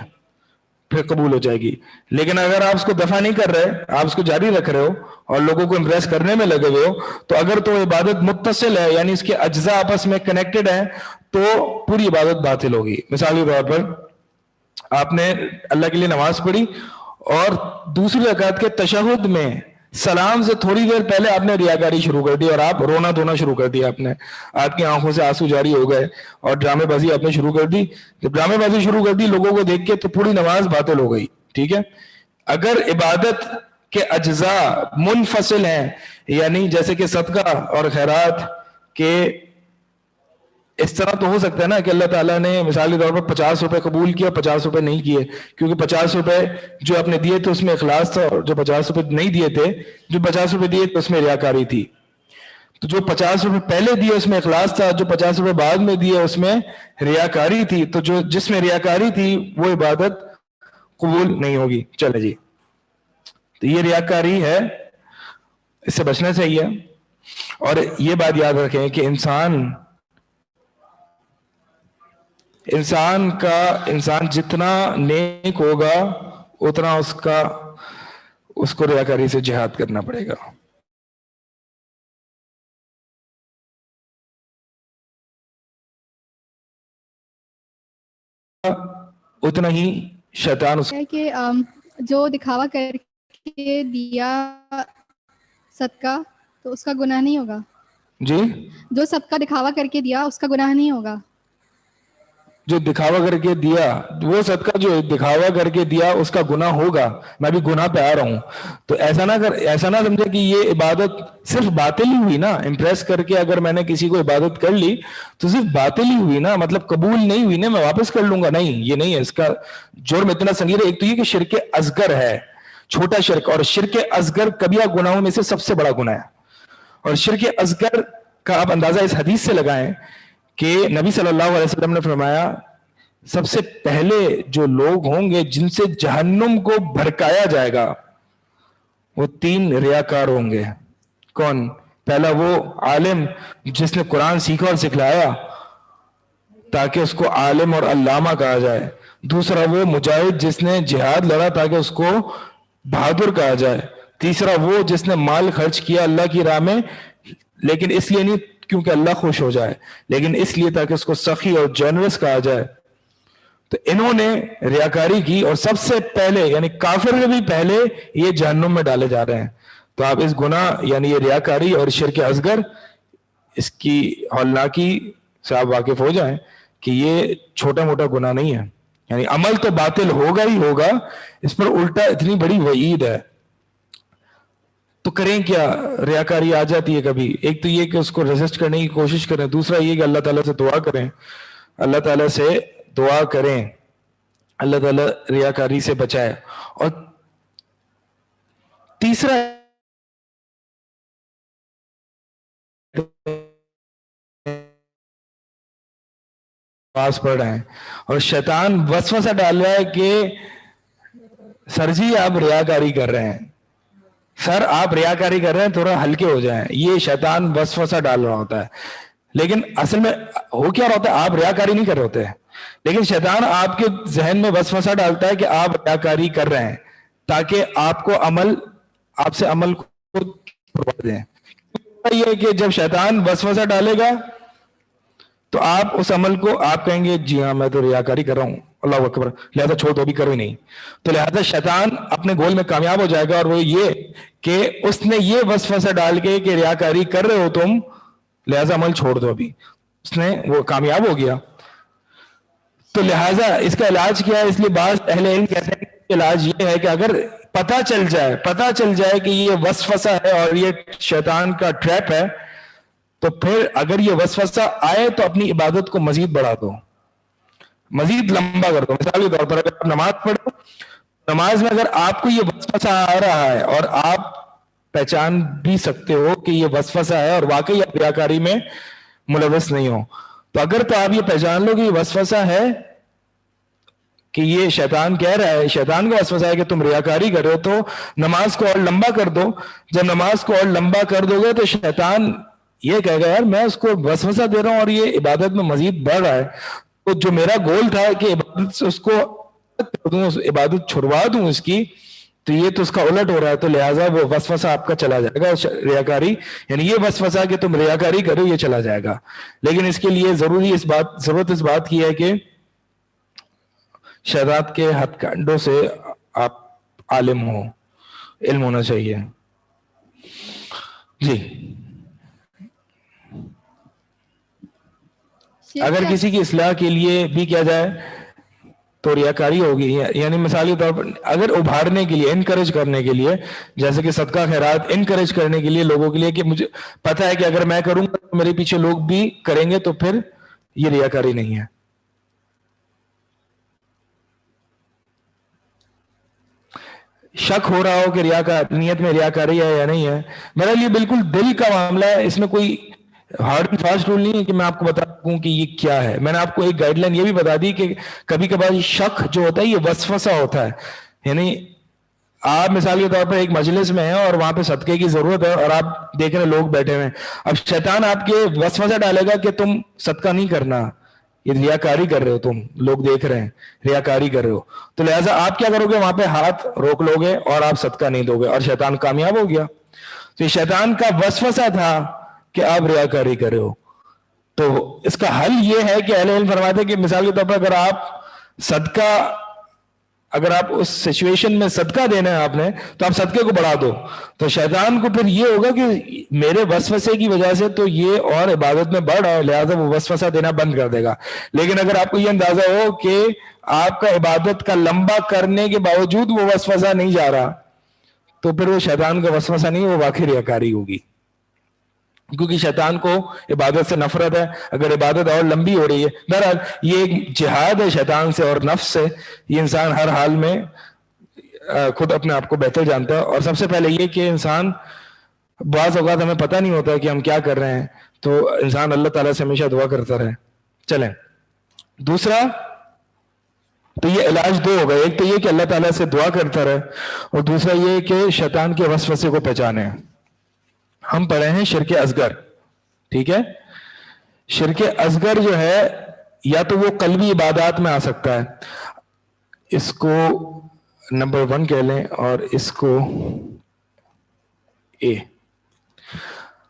پھر قبول ہو جائے گی. لیکن اگر آپ اس کو دفع نہیں کر رہے، آپ اس کو جاری رکھ رہے ہو اور لوگوں کو امپریس کرنے میں لگے ہوئے ہو، تو اگر تو عبادت متصل ہے یعنی اس کے اجزاء آپس میں کنیکٹڈ ہیں تو پوری عبادت باطل ہوگی. مثال کے طور پر آپ نے اللہ کے لیے نماز پڑھی اور دوسری رکعت کے تشہد میں سلام سے تھوڑی دیر پہلے آپ نے ریاکاری شروع کر دی اور آپ رونا دھونا شروع کر دیا. آپ کی آنکھوں سے آنسو جاری ہو گئے اور ڈرامے بازی آپ نے شروع کر دی. جب ڈرامے بازی شروع کر دی لوگوں کو دیکھ کے تو پوری نماز باطل ہو گئی. ٹھیک ہے، اگر عبادت کے اجزاء منفصل ہیں یعنی جیسے کہ صدقہ اور خیرات کے، اس طرح تو ہو سکتا ہے نا کہ اللہ تعالیٰ نے مثال کے طور پر 50 روپے قبول کیا 50 روپے نہیں کیے، کیونکہ 50 روپے جو آپ نے دیے تھے اس میں اخلاص تھا اور جو 50 روپے نہیں دیے تھے، جو 50 روپے دیے تھے اس میں ریاکاری تھی. تو جو 50 روپے پہلے دیے اس میں اخلاص تھا، جو 50 روپے بعد میں دیے اس میں ریاکاری تھی، تو جو جس میں ریاکاری تھی وہ عبادت قبول نہیں ہوگی. چلے جی، تو یہ ریاکاری ہے، اس سے بچنا چاہیے. اور یہ بات یاد رکھیں کہ انسان جتنا نیک ہوگا اتنا اس کو ریاکاری سے جہاد کرنا پڑے گا. اتنا ہی شیطان ہے کہ جو دکھاوا کر کے دیا صدقہ تو اس کا گناہ نہیں ہوگا. جی، جو صدقہ دکھاوا کر کے دیا اس کا گناہ نہیں ہوگا. جو دکھاوا کر کے دیا وہ صدقہ جو دکھاوا کر کے دیا اس کا گناہ ہوگا. میں بھی گناہ پہ آ رہا ہوں، تو ایسا نہ سمجھے کہ یہ عبادت صرف باطل ہی ہوئی نا. امپریس کر کے اگر میں نے کسی کو عبادت کر لی تو صرف باطل ہی ہوئی نا، مطلب قبول نہیں ہوئی نا، میں واپس کر لوں گا. نہیں، یہ نہیں ہے. اس کا جرم اتنا سنگین ہے. ایک تو یہ کہ شرک اصغر ہے، چھوٹا شرک، اور شرک اصغر کبیرہ گناہوں میں سے سب سے بڑا گناہ ہے. اور شرک اصغر کا آپ اندازہ اس حدیث سے لگائیں کہ نبی صلی اللہ علیہ وسلم نے فرمایا سب سے پہلے جو لوگ ہوں گے جن سے جہنم کو بھڑکایا جائے گا وہ 3 ریاکار ہوں گے. کون؟ پہلا وہ عالم جس نے قرآن سیکھا اور سکھلایا تاکہ اس کو عالم اور علامہ کہا جائے. دوسرا وہ مجاہد جس نے جہاد لڑا تاکہ اس کو بہادر کہا جائے. تیسرا وہ جس نے مال خرچ کیا اللہ کی راہ میں, لیکن اس لیے نہیں کیونکہ اللہ خوش ہو جائے, لیکن اس لیے تاکہ اس کو سخی اور جنرس کہا جائے. تو انہوں نے ریاکاری کی, اور سب سے پہلے یعنی کافر سے بھی پہلے یہ جہنم میں ڈالے جا رہے ہیں. تو آپ اس گناہ یعنی یہ ریاکاری اور شرک اصغر, اس کی ہولناکی سے آپ واقف ہو جائیں کہ یہ چھوٹا موٹا گناہ نہیں ہے. یعنی عمل تو باطل ہوگا ہی ہوگا, اس پر الٹا اتنی بڑی وعید ہے. تو کریں کیا؟ ریاکاری آ جاتی ہے کبھی, ایک تو یہ کہ اس کو ریزسٹ کرنے کی کوشش کریں, دوسرا یہ کہ اللہ تعالیٰ سے دعا کریں, اللہ تعالیٰ سے دعا کریں, اللہ تعالیٰ ریاکاری سے بچائے. اور تیسرا پاس پڑھ رہے ہیں اور شیطان وسوسہ ڈال رہا ہے کہ سر جی آپ ریاکاری کر رہے ہیں, سر آپ ریاکاری کر رہے ہیں, تھوڑا ہلکے ہو جائیں. یہ شیطان وسوسہ ڈال رہا ہوتا ہے, لیکن اصل میں ہو کیا رہا ہوتا ہے, آپ ریاکاری نہیں کر رہے ہوتے ہیں, لیکن شیطان آپ کے ذہن میں وسوسہ ڈالتا ہے کہ آپ ریاکاری کر رہے ہیں تاکہ آپ کو عمل, آپ سے عمل کو چھڑوا دیں. یہ کہ جب شیطان وسوسہ ڈالے گا تو آپ اس عمل کو آپ کہیں گے جی ہاں میں تو ریاکاری کر رہا ہوں, اللہ اکبر, لہذا چھوڑ دو, بھی کرو ہی نہیں. تو لہذا شیطان اپنے گول میں کامیاب ہو جائے گا, اور وہ یہ کہ اس نے یہ وسوسہ ڈال کے کہ ریاکاری کر رہے ہو تم, لہذا عمل چھوڑ دو, ابھی اس نے وہ کامیاب ہو گیا. تو لہذا اس کا علاج کیا ہے؟ اس لیے بعض اہل علم کہتے ہیں کہ علاج یہ ہے کہ اگر پتہ چل جائے کہ یہ وسوسہ ہے اور یہ شیطان کا ٹریپ ہے, تو پھر اگر یہ وسوسہ آئے تو اپنی عبادت کو مزید بڑھا دو, مزید لمبا کر دو. مثال کے طور پر اگر آپ نماز پڑھو, نماز میں اگر آپ کو یہ وسوسہ آ رہا ہے اور آپ پہچان بھی سکتے ہو کہ یہ وسوسہ ہے اور واقعی آپ ریاکاری میں ملوث نہیں ہو, تو اگر تو آپ یہ پہچان لو کہ یہ وسوسہ ہے, کہ یہ شیطان کہہ رہا ہے, شیطان کا وسوسہ ہے کہ تم ریاکاری کر رہے ہو, تو نماز کو اور لمبا کر دو. جب نماز کو اور لمبا کر دو گے تو شیطان یہ کہے گا یار میں اس کو وسوسہ دے رہا ہوں اور یہ عبادت میں مزید بڑھ رہا ہے, تو جو میرا گول تھا کہ عبادت سے اس کو عبادت چھڑوا دوں اس کی, تو یہ تو اس کا الٹ ہو رہا ہے. تو لہٰذا وہ وسوسہ آپ کا چلا جائے گا, ریاکاری یعنی یہ وسوسہ کہ تم ریاکاری کرو یہ چلا جائے گا. لیکن اس کے لیے ضرورت اس بات کی ہے کہ شہادت کے ہتھ کنڈوں سے آپ عالم ہو, علم ہونا چاہیے. جی اگر کسی کی اصلاح کے لیے بھی کیا جائے تو ریاکاری ہوگی. یعنی مثالی طور پر اگر ابھارنے کے لیے, انکریج کرنے کے لیے, جیسے کہ صدقہ خیرات انکریج کرنے کے لیے لوگوں کے لیے کہ مجھے پتا ہے کہ اگر میں کروں گا تو میرے پیچھے لوگ بھی کریں گے, تو پھر یہ ریاکاری نہیں ہے. شک ہو رہا ہو کہ نیت میں ریاکاری ہے یا نہیں ہے, میرے لیے بالکل دل کا معاملہ ہے, اس میں کوئی ہارڈ اینڈ فاسٹ رول نہیں ہے کہ میں آپ کو بتا دوں کہ یہ کیا ہے. میں نے آپ کو ایک گائیڈ لائن یہ بھی بتا دی کہ کبھی کبھار شک جو ہوتا ہے یہ وسوسہ ہوتا ہے. یعنی آپ مثال کے طور پر ایک مجلس میں ہیں اور وہاں پہ صدقے کی ضرورت ہے اور آپ دیکھ رہے ہیں لوگ بیٹھے ہوئے ہیں, اب شیطان آپ کے وسوسہ ڈالے گا کہ تم صدقہ نہیں کرنا, یہ ریاکاری کر رہے ہو, تم لوگ دیکھ رہے ہیں ریاکاری کر رہے ہو, تو لہٰذا آپ کیا کرو گے, وہاں پہ ہاتھ روک لو گے اور آپ صدقہ نہیں دو گے, اور شیطان کامیاب ہو گیا. تو یہ شیطان کا وسوسہ تھا کہ آپ ریاکاری کر رہے ہو. تو اس کا حل یہ ہے کہ اہل علم فرماتے ہیں کہ مثال کے طور پر اگر آپ اس سچویشن میں صدقہ دینا ہے آپ نے, تو آپ صدقے کو بڑھا دو. تو شیطان کو پھر یہ ہوگا کہ میرے وسوسے کی وجہ سے تو یہ اور عبادت میں بڑھ رہا ہے, لہٰذا وہ وسوسہ دینا بند کر دے گا. لیکن اگر آپ کو یہ اندازہ ہو کہ آپ کا عبادت کا لمبا کرنے کے باوجود وہ وسوسہ نہیں جا رہا, تو پھر وہ شیطان کا وسوسہ نہیں, وہ واقعی ریاکاری ہوگی, کیونکہ شیطان کو عبادت سے نفرت ہے. اگر عبادت اور لمبی ہو رہی ہے, بہرحال یہ ایک جہاد ہے شیطان سے اور نفس سے. یہ انسان ہر حال میں خود اپنے آپ کو بہتر جانتا ہے. اور سب سے پہلے یہ کہ انسان بعض اوقات ہمیں پتہ نہیں ہوتا کہ ہم کیا کر رہے ہیں, تو انسان اللہ تعالیٰ سے ہمیشہ دعا کرتا رہے. چلیں دوسرا, تو یہ علاج دو ہو گئے, ایک تو یہ کہ اللہ تعالیٰ سے دعا کرتا رہے, اور دوسرا یہ کہ شیطان کے وسوسے کو پہچانے. ہم پڑھے ہیں شرک اصغر, ٹھیک ہے. شرک اصغر جو ہے یا تو وہ قلبی عبادات میں آ سکتا ہے, اس کو نمبر 1 کہہ لیں اور اس کو اے.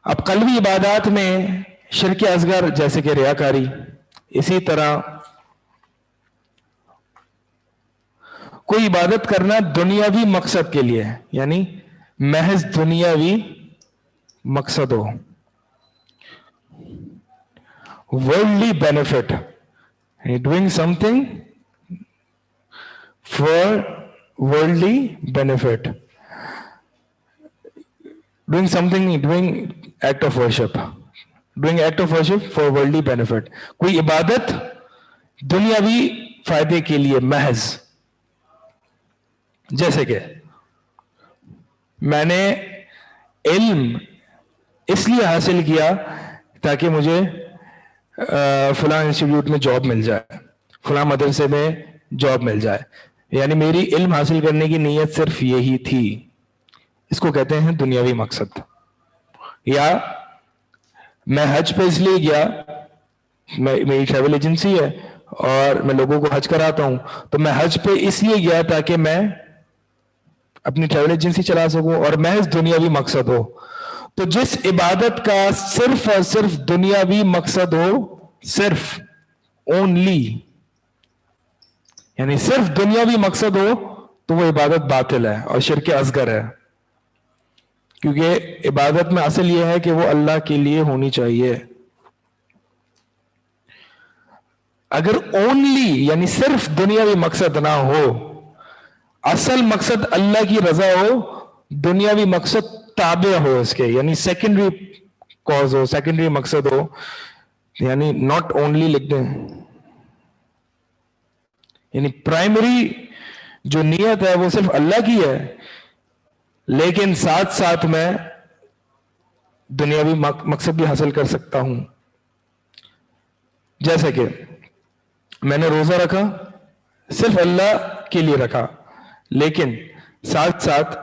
اب قلبی عبادات میں شرک اصغر جیسے کہ ریاکاری، اسی طرح کوئی عبادت کرنا دنیاوی مقصد کے لیے، یعنی محض دنیاوی مقصد ہو، worldly benefit, doing something for worldly benefit, doing act of worship for worldly benefit. کوئی عبادت دنیاوی فائدے کے لیے محض، جیسے کہ میں نے علم اس لیے حاصل کیا تاکہ مجھے فلاں انسٹیٹیوٹ میں جاب مل جائے، فلاں مدرسے میں جاب مل جائے، یعنی میری علم حاصل کرنے کی نیت صرف یہی تھی، اس کو کہتے ہیں دنیاوی مقصد. یا میں حج پہ اس لیے گیا، میری ٹریول ایجنسی ہے اور میں لوگوں کو حج کراتا ہوں، تو میں حج پہ اس لیے گیا تاکہ میں اپنی ٹریول ایجنسی چلا سکوں اور محض دنیاوی مقصد ہو. تو جس عبادت کا صرف اور صرف دنیاوی مقصد ہو، صرف اونلی، یعنی صرف دنیاوی مقصد ہو، تو وہ عبادت باطل ہے اور شرک اصغر ہے. کیونکہ عبادت میں اصل یہ ہے کہ وہ اللہ کے لیے ہونی چاہیے. اگر اونلی یعنی صرف دنیاوی مقصد نہ ہو، اصل مقصد اللہ کی رضا ہو، دنیاوی مقصد تابع ہو اس کے، یعنی سیکنڈری کاز ہو، سیکنڈری مقصد ہو، یعنی ناٹ اونلی لکھ دیں، یعنی پرائمری جو نیت ہے وہ صرف اللہ کی ہے، لیکن ساتھ ساتھ میں دنیاوی مقصد بھی حاصل کر سکتا ہوں. جیسے کہ میں نے روزہ رکھا، صرف اللہ کے لیے رکھا، لیکن ساتھ ساتھ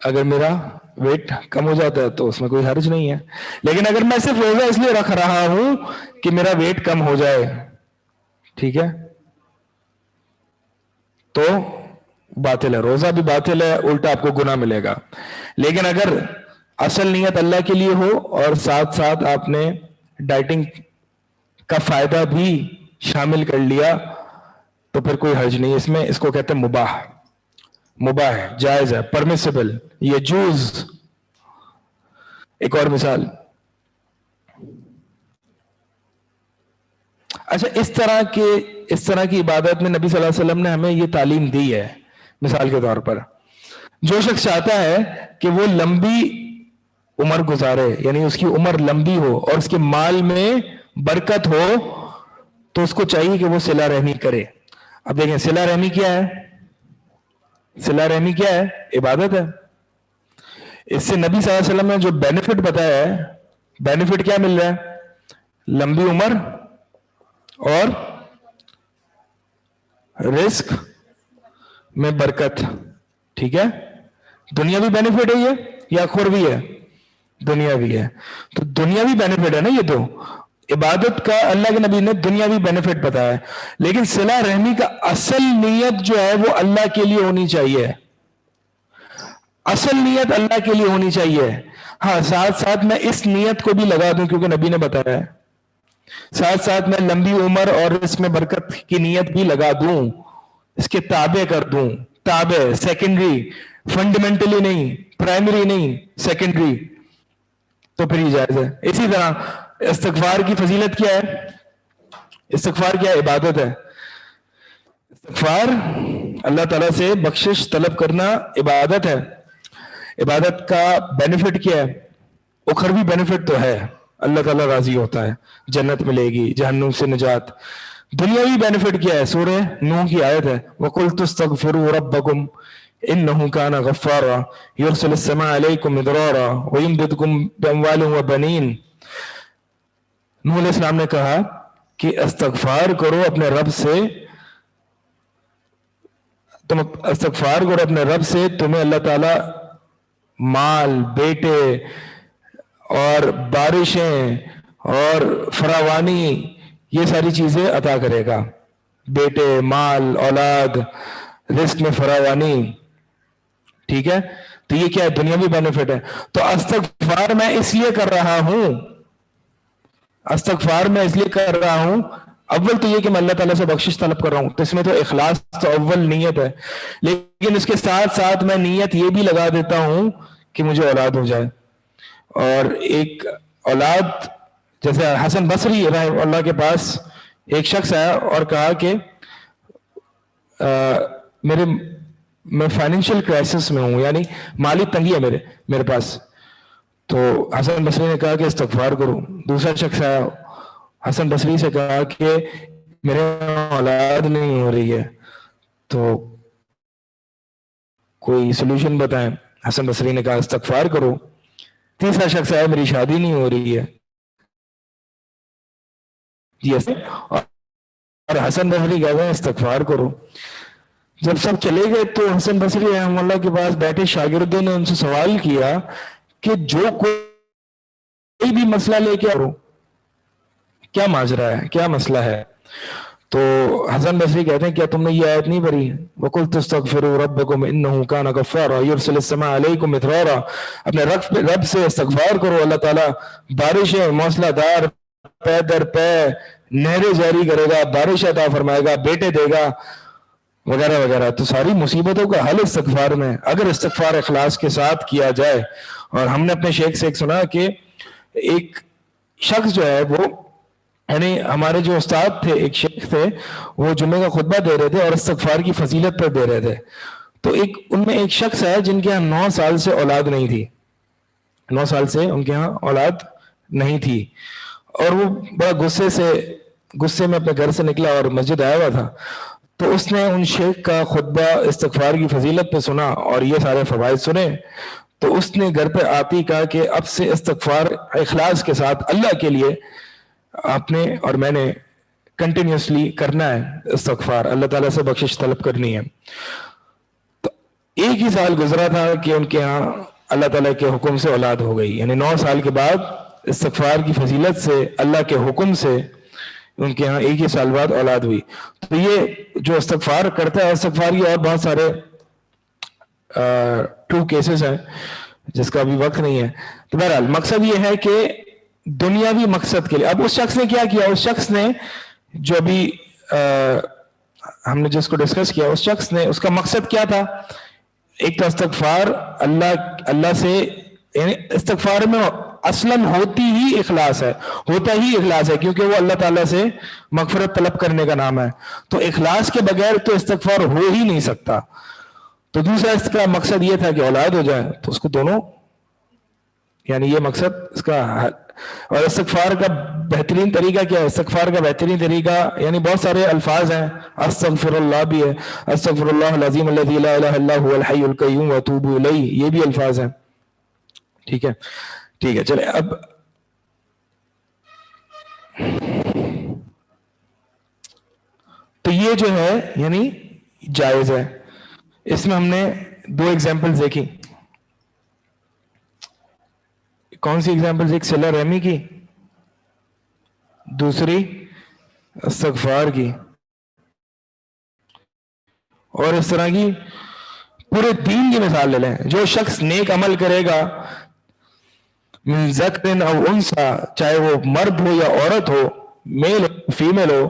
اگر میرا ویٹ کم ہو جاتا ہے تو اس میں کوئی حرج نہیں ہے. لیکن اگر میں صرف روزہ اس لیے رکھ رہا ہوں کہ میرا ویٹ کم ہو جائے، ٹھیک ہے، تو باطل ہے، روزہ بھی باطل ہے، الٹا آپ کو گناہ ملے گا. لیکن اگر اصل نیت اللہ کے لیے ہو اور ساتھ ساتھ آپ نے ڈائٹنگ کا فائدہ بھی شامل کر لیا تو پھر کوئی حرج نہیں اس میں. اس کو کہتے ہیں مباح، مباح ہے، جائز ہے، پرمیسیبل، یجوز. ایک اور مثال، اچھا اس طرح کی عبادت میں نبی صلی اللہ علیہ وسلم نے ہمیں یہ تعلیم دی ہے. مثال کے طور پر جو شخص چاہتا ہے کہ وہ لمبی عمر گزارے، یعنی اس کی عمر لمبی ہو اور اس کے مال میں برکت ہو، تو اس کو چاہیے کہ وہ صلہ رحمی کرے. اب دیکھیں صلہ رحمی کیا ہے؟ صلہ رحمی کیا ہے؟ عبادت ہے. اس سے نبی صلی اللہ علیہ وسلم نے جو بینیفٹ بتایا ہے، بینیفٹ کیا مل رہا ہے؟ لمبی عمر اور رزق میں برکت. ٹھیک ہے، دنیاوی بینیفٹ ہے یہ یا اخروی ہے؟ دنیاوی ہے. تو دنیاوی بینیفٹ ہے نا یہ. تو عبادت کا اللہ کے نبی نے دنیاوی بینیفٹ بتایا ہے، لیکن صلہ رحمی کا اصل نیت جو ہے وہ اللہ کے لیے ہونی چاہیے. اصل نیت اللہ کے لیے ہونی چاہیے. ہاں ساتھ ساتھ میں اس نیت کو بھی لگا دوں کیونکہ نبی نے بتایا ہے، ساتھ ساتھ میں لمبی عمر اور اس میں برکت کی نیت بھی لگا دوں، اس کے تابع کر دوں. تابع، سیکنڈری، فنڈامنٹلی نہیں، پرائمری نہیں، سیکنڈری، تو پھر یہ جائز ہے. اسی طرح استغفار کی فضیلت کیا ہے؟ استغفار کیا ہے؟ عبادت ہے. استغفار اللہ تعالیٰ سے بخشش طلب کرنا عبادت ہے. عبادت کا بینیفٹ کیا ہے؟ اخروی بینیفٹ تو ہے، اللہ تعالیٰ راضی ہوتا ہے، جنت ملے گی، جہنم سے نجات. دنیاوی بینیفٹ کیا ہے؟ سورہ نوح کی آیت ہے، وَقُلْتُ اسْتَغْفِرُوا رَبَّكُمْ إِنَّهُ كَانَ غَفَّارًا يُرْسِلِ السَّمَاءَ عَلَيْكُمْ مِدْرَارًا وَيُمْدِدْكُمْ بِأَمْوَالٍ وَبَنِينَ. نوح علیہ السلام نے کہا کہ استغفار کرو اپنے رب سے، تم استغفار کرو اپنے رب سے، تمہیں اللہ تعالیٰ مال، بیٹے اور بارشیں اور فراوانی، یہ ساری چیزیں عطا کرے گا. بیٹے، مال، اولاد، رزق میں فراوانی. ٹھیک ہے, تو یہ کیا ہے؟ دنیاوی بینیفٹ ہے. تو استغفار میں اس لیے کر رہا ہوں, استغفار میں اس لیے کر رہا ہوں, اول تو یہ کہ میں اللہ تعالیٰ سے بخشش طلب کر رہا ہوں, تو اس میں تو اخلاص تو اول نیت ہے, لیکن اس کے ساتھ ساتھ میں نیت یہ بھی لگا دیتا ہوں کہ مجھے اولاد ہو جائے. اور ایک اولاد, جیسے حسن بصری رحمہ اللہ کے پاس ایک شخص آیا اور کہا کہ میں فائنینشیل کرائسس میں ہوں, یعنی مالی تنگی ہے میرے پاس. تو حسن بصری نے کہا کہ استغفار کرو. دوسرا شخص آیا, حسن بصری سے کہا کہ میرے اولاد نہیں ہو رہی ہے, تو کوئی سولوشن بتائیں. حسن بصری نے کہا استغفار کرو. تیسرا شخص آیا, میری شادی نہیں ہو رہی ہے. اور حسن بصری کہتے ہیں استغفار کرو. جب سب چلے گئے تو حسن بصری رحمہ اللہ کے پاس بیٹھے شاگردوں نے ان سے سوال کیا کہ جو کوئی بھی مسئلہ لے کے آؤ, کیا ماجرا ہے, کیا مسئلہ ہے؟ تو حسن بصری کہتے ہیں کیا تم نے یہ آیت نہیں پڑھی, وَقُلْتُ اسْتَغْفِرُوا رَبَّكُمْ إِنَّهُ كَانَ غَفَّارًا يُرْسِلِ السَّمَاءَ عَلَيْكُمْ مِدْرَارًا. اپنے رب سے استغفار کرو, اللہ تعالیٰ بارشیں موسلا دار پے در پے نہریں جاری کرے گا, بارش عطا فرمائے گا, بیٹے دے گا, وغیرہ وغیرہ. تو ساری مصیبتوں کا حل استغفار میں, اگر استغفار اخلاص کے ساتھ کیا جائے. اور ہم نے اپنے شیخ سے ایک سنا کہ ایک شخص جو ہے وہ, یعنی ہمارے جو استاد تھے, ایک شیخ تھے, وہ جمعے کا خطبہ دے رہے تھے اور استغفار کی فضیلت پر دے رہے تھے. تو ان میں ایک شخص ہے جن کے ہاں 9 سال سے اولاد نہیں تھی, 9 سال سے ان کے ہاں اولاد نہیں تھی. اور وہ بڑا غصے میں اپنے گھر سے نکلا اور مسجد آیا ہوا تھا. تو اس نے ان شیخ کا خطبہ استغفار کی فضیلت پہ سنا اور یہ سارے فوائد سنے. تو اس نے گھر پہ آتی کہا کہ اب سے استغفار اخلاص کے ساتھ اللہ کے لیے آپ نے اور میں نے کنٹینیوسلی کرنا ہے استغفار, اللہ تعالیٰ سے بخشش طلب کرنی ہے. تو ایک ہی سال گزرا تھا کہ ان کے ہاں اللہ تعالیٰ کے حکم سے اولاد ہو گئی, یعنی 9 سال کے بعد استغفار کی فضیلت سے اللہ کے حکم سے ان کے ہاں ایک ہی سال بعد اولاد ہوئی. تو یہ جو استغفار کرتا ہے, استغفار کی اور بہت سارے ٹرو کیسز ہیں جس کا ابھی وقت نہیں ہے. تو بہرحال مقصد یہ ہے کہ دنیاوی مقصد کے لیے, اب اس شخص نے کیا کیا, اس شخص نے جو ابھی ہم نے جس کو ڈسکس کیا, اس شخص نے, اس کا مقصد کیا تھا؟ ایک تو استغفار اللہ سے, یعنی استغفار میں اصلاً ہوتا ہی اخلاص ہے کیونکہ وہ اللہ تعالیٰ سے مغفرت طلب کرنے کا نام ہے. تو اخلاص کے بغیر تو استغفار ہو ہی نہیں سکتا. تو دوسرا اس کا مقصد یہ تھا کہ اولاد ہو جائے, تو اس کو دونوں, یعنی یہ مقصد اس کا. اور استغفار کا بہترین طریقہ کیا ہے؟ استغفار کا بہترین طریقہ, یعنی بہت سارے الفاظ ہیں, استغفر اللہ بھی ہے, استغفر اللہ العظیم الذی لا الہ الا هو الحی القیوم واتوب الیہ, یہ بھی الفاظ ہیں. ٹھیک ہے چلے. اب تو یہ جو ہے یعنی جائز ہے. اس میں ہم نے 2 ایگزامپلز دیکھی. کون سی ایگزامپلز؟ ایک صلہ رحمی کی, دوسری استغفار کی. اور اس طرح کی پورے دین کی مثال لے لیں. جو شخص نیک عمل کرے گا, من ذکر او انثى, چاہے وہ مرد ہو یا عورت ہو, میل ہو فیمیل ہو,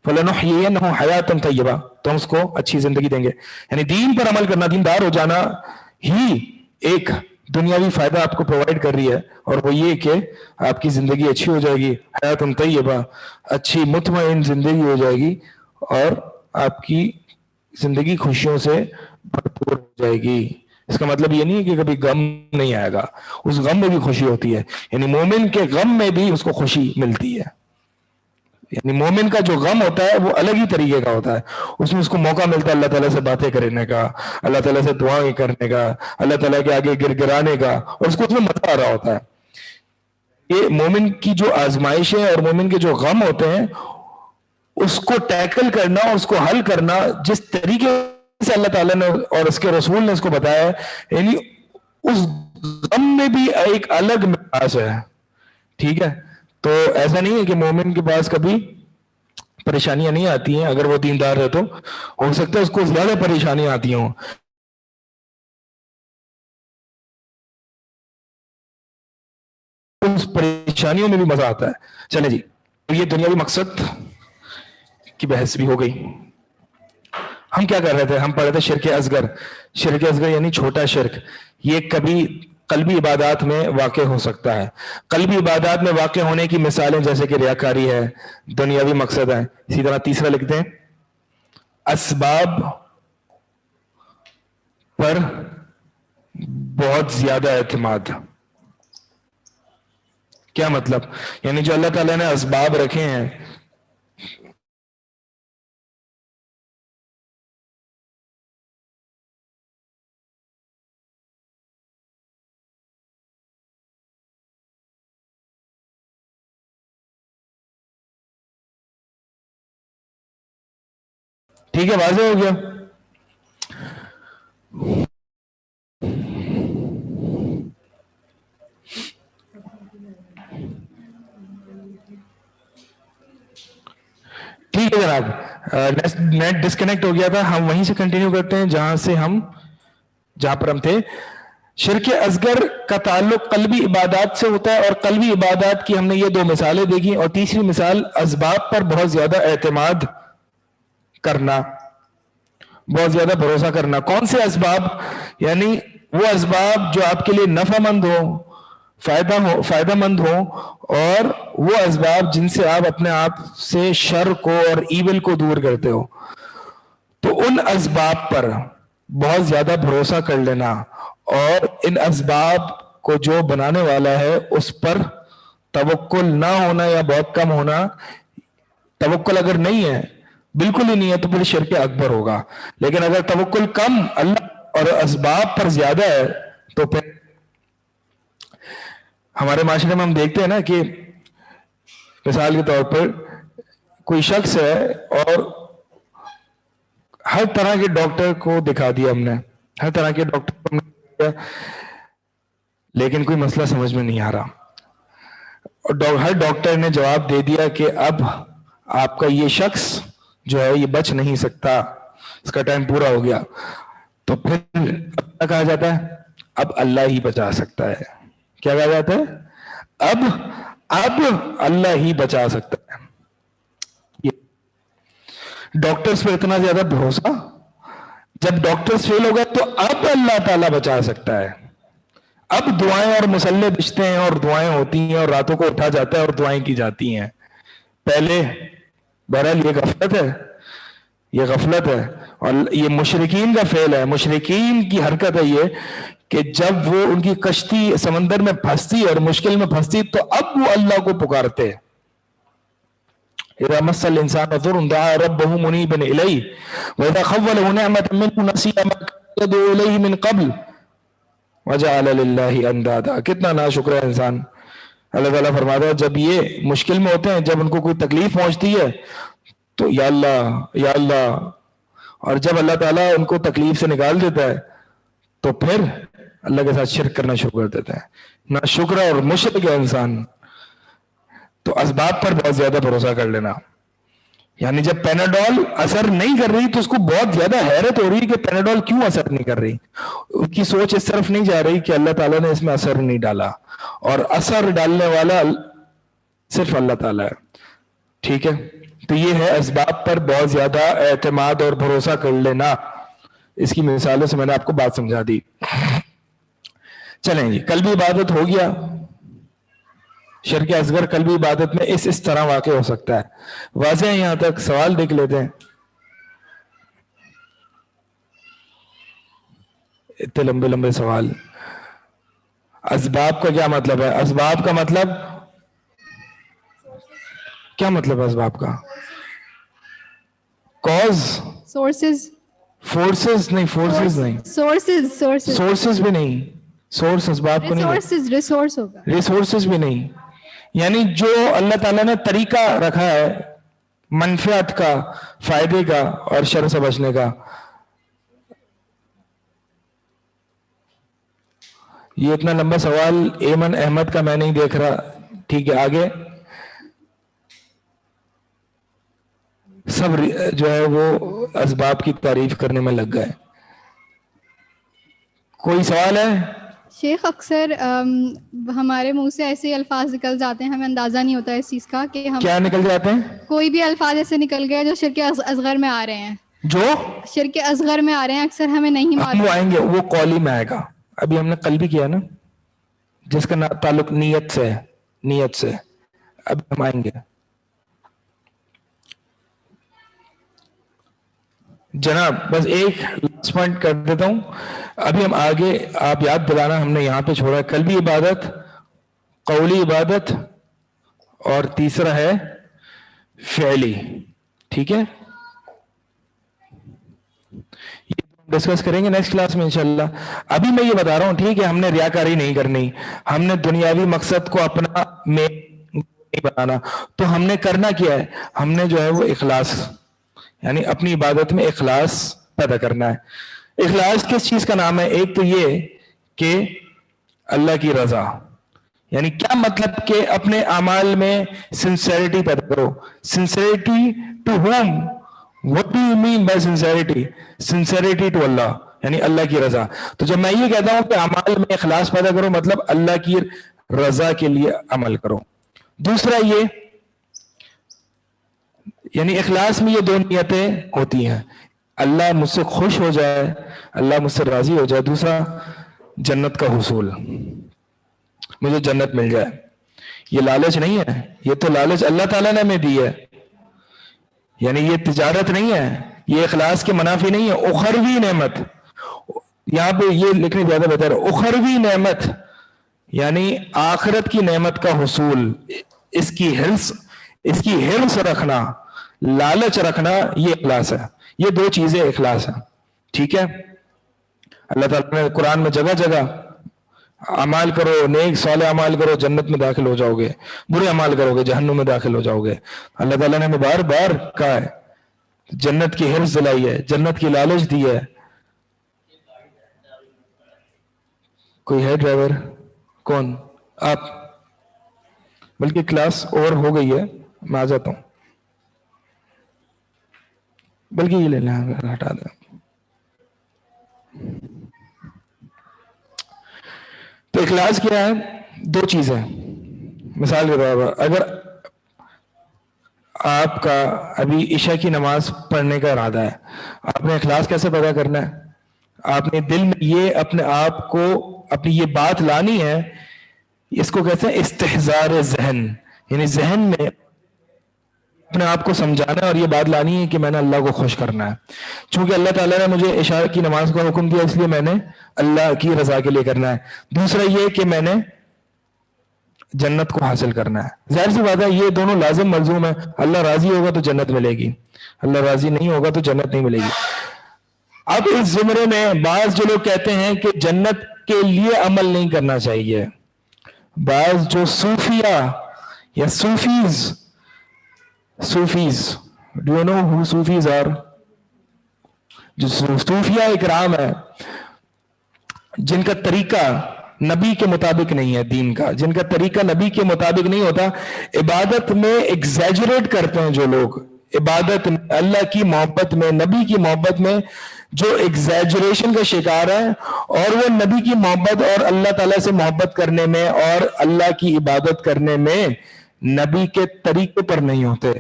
فلنحیینہ حیاتا طیبہ, تو ہم اس کو اچھی زندگی دیں گے. یعنی دین پر عمل کرنا, دیندار ہو جانا ہی ایک دنیاوی فائدہ آپ کو پرووائڈ کر رہی ہے, اور وہ یہ کہ آپ کی زندگی اچھی ہو جائے گی, حیات طیبہ, اچھی مطمئن زندگی ہو جائے گی, اور آپ کی زندگی خوشیوں سے بھرپور ہو جائے گی. اس کا مطلب یہ نہیں ہے کہ کبھی غم نہیں آئے گا, اس غم میں بھی خوشی ہوتی ہے. یعنی مومن کے غم میں بھی اس کو خوشی ملتی ہے. یعنی مومن کا جو غم ہوتا ہے وہ الگ ہی طریقے کا ہوتا ہے, اس میں اس کو موقع ملتا ہے اللہ تعالیٰ سے باتیں کرنے کا, اللہ تعالیٰ سے دعائیں کرنے کا, اللہ تعالیٰ کے آگے گر گرانے کا, اور اس کو اس میں مزہ آ رہا ہوتا ہے. یہ مومن کی جو آزمائشیں اور مومن کے جو غم ہوتے ہیں, اس کو ٹیکل کرنا اور اس کو حل کرنا جس طریقے سے اللہ تعالیٰ نے اور اس کے رسول نے اس کو بتایا ہے, یعنی اس غم میں بھی ایک الگ مزاج ہے. ٹھیک ہے, تو ایسا نہیں ہے کہ مومن کے پاس کبھی پریشانیاں نہیں آتی ہیں. اگر وہ دیندار ہے تو ہو سکتا ہے اس کو زیادہ پریشانیاں آتی ہوں. اس پریشانیوں میں بھی مزہ آتا ہے. چلیں جی, یہ دنیاوی مقصد کی بحث بھی ہو گئی. ہم کیا کر رہے تھے؟ ہم پڑھ رہے تھے شرک اصغر. شرک اصغر یعنی چھوٹا شرک. یہ کبھی قلبی عبادات میں واقع ہو سکتا ہے. قلبی عبادات میں واقع ہونے کی مثالیں جیسے کہ ریاکاری ہے, دنیاوی مقصد ہے. اسی طرح تیسرا لکھتے ہیں اسباب پر بہت زیادہ اعتماد. کیا مطلب؟ یعنی جو اللہ تعالیٰ نے اسباب رکھے ہیں ٹھیک ہے, واضح ہو گیا. ٹھیک ہے جناب, نیٹ ڈسکنیکٹ ہو گیا تھا. ہم وہیں سے کنٹینیو کرتے ہیں جہاں پر ہم تھے. شرک اصغر کا تعلق قلبی عبادات سے ہوتا ہے, اور قلبی عبادات کی ہم نے یہ دو مثالیں دیکھی. اور تیسری مثال اسباب پر بہت زیادہ اعتماد کرنا, بہت زیادہ بھروسہ کرنا. کون سے اسباب؟ یعنی وہ اسباب جو آپ کے لیے نفع مند ہو, فائدہ مند ہو, اور وہ اسباب جن سے آپ اپنے آپ سے شر کو اور ایول کو دور کرتے ہو. تو ان اسباب پر بہت زیادہ بھروسہ کر لینا, اور ان اسباب کو جو بنانے والا ہے اس پر توکل نہ ہونا یا بہت کم ہونا. توکل اگر نہیں ہے, بالکل ہی نہیں ہے, تو پھر شرک اکبر ہوگا. لیکن اگر توکل کم اللہ اور اسباب پر زیادہ ہے تو پھر ہمارے معاشرے میں ہم دیکھتے ہیں نا کہ مثال کے طور پر کوئی شخص ہے اور ہر طرح کے ڈاکٹر کو دکھا دیا ہم نے, ہر طرح کے ڈاکٹر کو ہم نے دکھا دیا, لیکن کوئی مسئلہ سمجھ میں نہیں آ رہا. اور ہر ڈاکٹر نے جواب دے دیا کہ اب آپ کا یہ شخص جو ہے یہ بچ نہیں سکتا, اس کا ٹائم پورا ہو گیا. تو پھر اب کیا کہا جاتا ہے؟ اب اللہ ہی بچا سکتا ہے. کیا کہا جاتا ہے؟ اب اللہ ہی بچا سکتا ہے. ڈاکٹرز پہ اتنا زیادہ بھروسہ, جب ڈاکٹرز فیل ہو گئے تو اب اللہ تعالیٰ بچا سکتا ہے. اب دعائیں اور مسلح بچتے ہیں اور دعائیں ہوتی ہیں اور راتوں کو اٹھا جاتا ہے اور دعائیں کی جاتی ہیں. پہلے بہرحال یہ غفلت ہے, یہ غفلت ہے, اور یہ مشرکین کا فعل ہے, مشرکین کی حرکت ہے یہ کہ جب وہ ان کی کشتی سمندر میں پھنستی اور مشکل میں پھنستی تو اب وہ اللہ کو پکارتے. اذا مس الانسان ضر دعا ربه منيبا اليه واذا خوله نعمه منه نسي ما كان يدعو اليه من قبل وجعل لله اندادا. کتنا ناشکر ہے انسان. اللہ تعالیٰ فرماتا ہے جب یہ مشکل میں ہوتے ہیں, جب ان کو کوئی تکلیف پہنچتی ہے تو یا اللہ یا اللہ, اور جب اللہ تعالیٰ ان کو تکلیف سے نکال دیتا ہے تو پھر اللہ کے ساتھ شرک کرنا شروع کر دیتا ہے. ناشکر اور مشرک ہے انسان. تو اسباب پر بہت زیادہ بھروسہ کر لینا, یعنی جب پیناڈول اثر نہیں کر رہی تو اس کو بہت زیادہ حیرت ہو رہی کہ پیناڈول کیوں اثر نہیں کر رہی. اس کی سوچ اس طرف نہیں جا رہی کہ اللہ تعالیٰ نے اس میں اثر نہیں ڈالا, اور اثر ڈالنے والا صرف اللہ تعالیٰ ہے. ٹھیک ہے, تو یہ ہے اسباب پر بہت زیادہ اعتماد اور بھروسہ کر لینا. اس کی مثالوں سے میں نے آپ کو بات سمجھا دی. چلیں جی, قلبی عبادت ہو گیا. شرک اصغر قلبی عبادت میں اس طرح واقع ہو سکتا ہے. واضح ہے یہاں تک؟ سوال دیکھ لیتے ہیں. اتنے لمبے لمبے سوال. اسباب کا کیا مطلب ہے؟ اسباب کا مطلب کیا مطلب ہے اسباب کا؟ کاز, سورسز, فورسز نہیں, فورسز نہیں, سورسز بھی نہیں, سورس اسباب کو نہیں, ریسورس ہوگا, ریسورسز بھی نہیں. یعنی جو اللہ تعالیٰ نے طریقہ رکھا ہے منفعت کا, فائدے کا اور شر سے بچنے کا. یہ اتنا لمبا سوال ایمن احمد کا میں نہیں دیکھ رہا. ٹھیک ہے, آگے. سب جو ہے وہ اسباب کی تعریف کرنے میں لگ گئے. کوئی سوال ہے؟ شیخ اکثر ہمارے منہ سے ایسے الفاظ نکل جاتے ہیں، ہمیں اندازہ نہیں ہوتا اس چیز کا کہ ہم کیا نکل جاتے ہیں؟ کوئی بھی الفاظ ایسے نکل گئے جو شرک اصغر میں آ رہے ہیں، جو شرک اصغر میں آ رہے ہیں، اکثر ہمیں نہیں ہم معلوم. وہ آئیں گے، وہ قولی میں آئے گا. ابھی ہم نے کل بھی کیا نا، جس کا تعلق نیت سے ہے، نیت سے. اب ہم آئیں گے. جناب بس ایک لاسٹ پوائنٹ کر دیتا ہوں. ابھی ہم آگے، آپ یاد دلانا، ہم نے یہاں پہ چھوڑا کل بھی عبادت، قولی عبادت، اور تیسرا ہے فعلی. ٹھیک ہے، یہ ڈسکس کریں گے نیکسٹ کلاس میں انشاءاللہ. ابھی میں یہ بتا رہا ہوں، ٹھیک ہے، ہم نے ریاکاری نہیں کرنی، ہم نے دنیاوی مقصد کو اپنا نہیں بنانا. تو ہم نے کرنا کیا ہے؟ ہم نے جو ہے وہ اخلاص، یعنی اپنی عبادت میں اخلاص پیدا کرنا ہے. اخلاص کس چیز کا نام ہے؟ ایک تو یہ کہ اللہ کی رضا، یعنی کیا مطلب کہ اپنے اعمال میں سنسیریٹی پیدا کرو. Sincerity to whom? what do you mean by sincerity? sincerity to اللہ، یعنی اللہ کی رضا. تو جب میں یہ کہتا ہوں کہ اعمال میں اخلاص پیدا کرو، مطلب اللہ کی رضا کے لیے عمل کرو. دوسرا یہ، یعنی اخلاص میں یہ دو نیتیں ہوتی ہیں: اللہ مجھ سے خوش ہو جائے، اللہ مجھ سے راضی ہو جائے. دوسرا جنت کا حصول، مجھے جنت مل جائے. یہ لالچ نہیں ہے، یہ تو لالچ اللہ تعالیٰ نے ہمیں دی ہے، یعنی یہ تجارت نہیں ہے، یہ اخلاص کے منافی نہیں ہے. اخروی نعمت، یہاں پہ یہ لکھنے زیادہ بہتر ہے. اخروی نعمت یعنی آخرت کی نعمت کا حصول، اس کی حرص رکھنا، لالچ رکھنا، یہ اخلاص ہے. یہ دو چیزیں اخلاص ہیں. ٹھیک ہے، اللہ تعالیٰ نے قرآن میں جگہ جگہ اعمال کرو، نیک صالح اعمال کرو، جنت میں داخل ہو جاؤ گے، برے اعمال کرو گے جہنم میں داخل ہو جاؤ گے. اللہ تعالیٰ نے ہمیں بار بار کہا ہے، جنت کی حرص دلائی ہے، جنت کی لالچ دی ہے. کوئی ہے ڈرائیور؟ کون؟ آپ؟ بلکہ کلاس اوور ہو گئی ہے، میں آ جاتا ہوں. بلکہ یہ لے لیں، ہٹا دیں. تو اخلاص کیا ہے؟ دو چیزیں. مثال کے طور پر، اگر آپ کا ابھی عشاء کی نماز پڑھنے کا ارادہ ہے، آپ نے اخلاص کیسے پیدا کرنا ہے؟ آپ نے دل میں یہ اپنے آپ کو، اپنی یہ بات لانی ہے، اس کو کہتے ہیں استحضار ذہن، یعنی ذہن میں اپنے آپ کو سمجھانا ہے اور یہ بات لانی ہے کہ میں نے اللہ کو خوش کرنا ہے. چونکہ اللہ تعالیٰ نے مجھے عشاء کی نماز کا حکم دیا، اس لیے میں نے اللہ کی رضا کے لیے کرنا ہے. دوسرا یہ کہ میں نے جنت کو حاصل کرنا ہے. ظاہر سی بات ہے یہ دونوں لازم ملزوم ہے. اللہ راضی ہوگا تو جنت ملے گی، اللہ راضی نہیں ہوگا تو جنت نہیں ملے گی. اب اس زمرے میں بعض جو لوگ کہتے ہیں کہ جنت کے لیے عمل نہیں کرنا چاہیے، بعض جو صوفیہ یا Sufis do you know who Sufis are? جو صوفیہ اکرام ہے، جن کا طریقہ نبی کے مطابق نہیں ہے، دین کا جن کا طریقہ نبی کے مطابق نہیں ہوتا، عبادت میں ایگزیجریٹ کرتے ہیں جو لوگ، عبادت میں، اللہ کی محبت میں، نبی کی محبت میں جو ایگزیجریشن کا شکار ہے، اور وہ نبی کی محبت اور اللہ تعالیٰ سے محبت کرنے میں اور اللہ کی عبادت کرنے میں نبی کے طریقے پر نہیں ہوتے،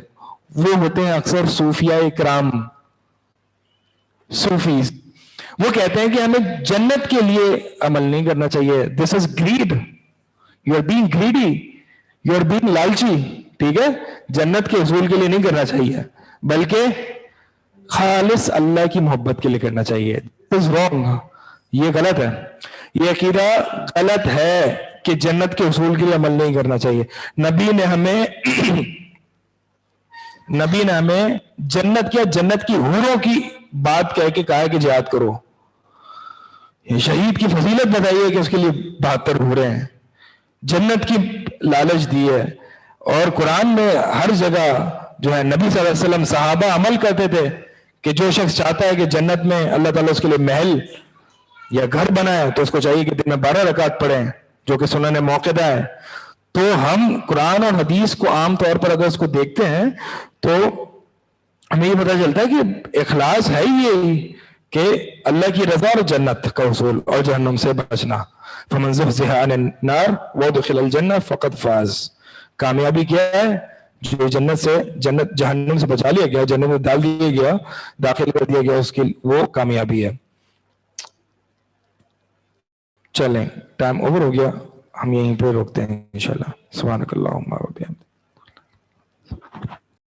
وہ ہوتے ہیں اکثر صوفیہ اکرام، صوفیز. وہ کہتے ہیں کہ ہمیں جنت کے لیے عمل نہیں کرنا چاہیے. This is greed, you are being greedy, you are being لالچی. ٹھیک ہے، جنت کے حصول کے لیے نہیں کرنا چاہیے، بلکہ خالص اللہ کی محبت کے لیے کرنا چاہیے. دس از رانگ، یہ غلط ہے، یہ عقیدہ غلط ہے کہ جنت کے حصول کے لیے عمل نہیں کرنا چاہیے. نبی نے ہمیں جنت کیا، جنت کی حوروں کی بات کہہ کے کہا ہے کہ جہاد کرو. شہید کی فضیلت بتائیے کہ اس کے لیے 72 حوریں ہیں. جنت کی لالچ دی ہے. اور قرآن میں ہر جگہ جو ہے نبی صلی اللہ علیہ وسلم، صحابہ عمل کرتے تھے کہ جو شخص چاہتا ہے کہ جنت میں اللہ تعالیٰ اس کے لیے محل یا گھر بنائے تو اس کو چاہیے کہ دن میں 12 رکعت پڑھیں، جو کہ سنن موقدہ ہے. تو ہم قرآن اور حدیث کو عام طور پر اگر اس کو دیکھتے ہیں تو ہمیں یہ پتہ چلتا ہے کہ اخلاص ہے یہ کہ اللہ کی رضا اور جنت کا حصول اور جہنم سے بچنا. فمن زحزح عن النار وادخل الجنہ فقد فاز. کامیابی کیا ہے؟ جو جنت جہنم سے بچا لیا گیا, جنت میں ڈال دیا گیا, داخل کر دیا گیا, اس کی وہ کامیابی ہے. چلیں ٹائم اوور ہو گیا, ہم یہیں پہ روکتے ہیں انشاءاللہ. سبحانک اللہم و بحمدک.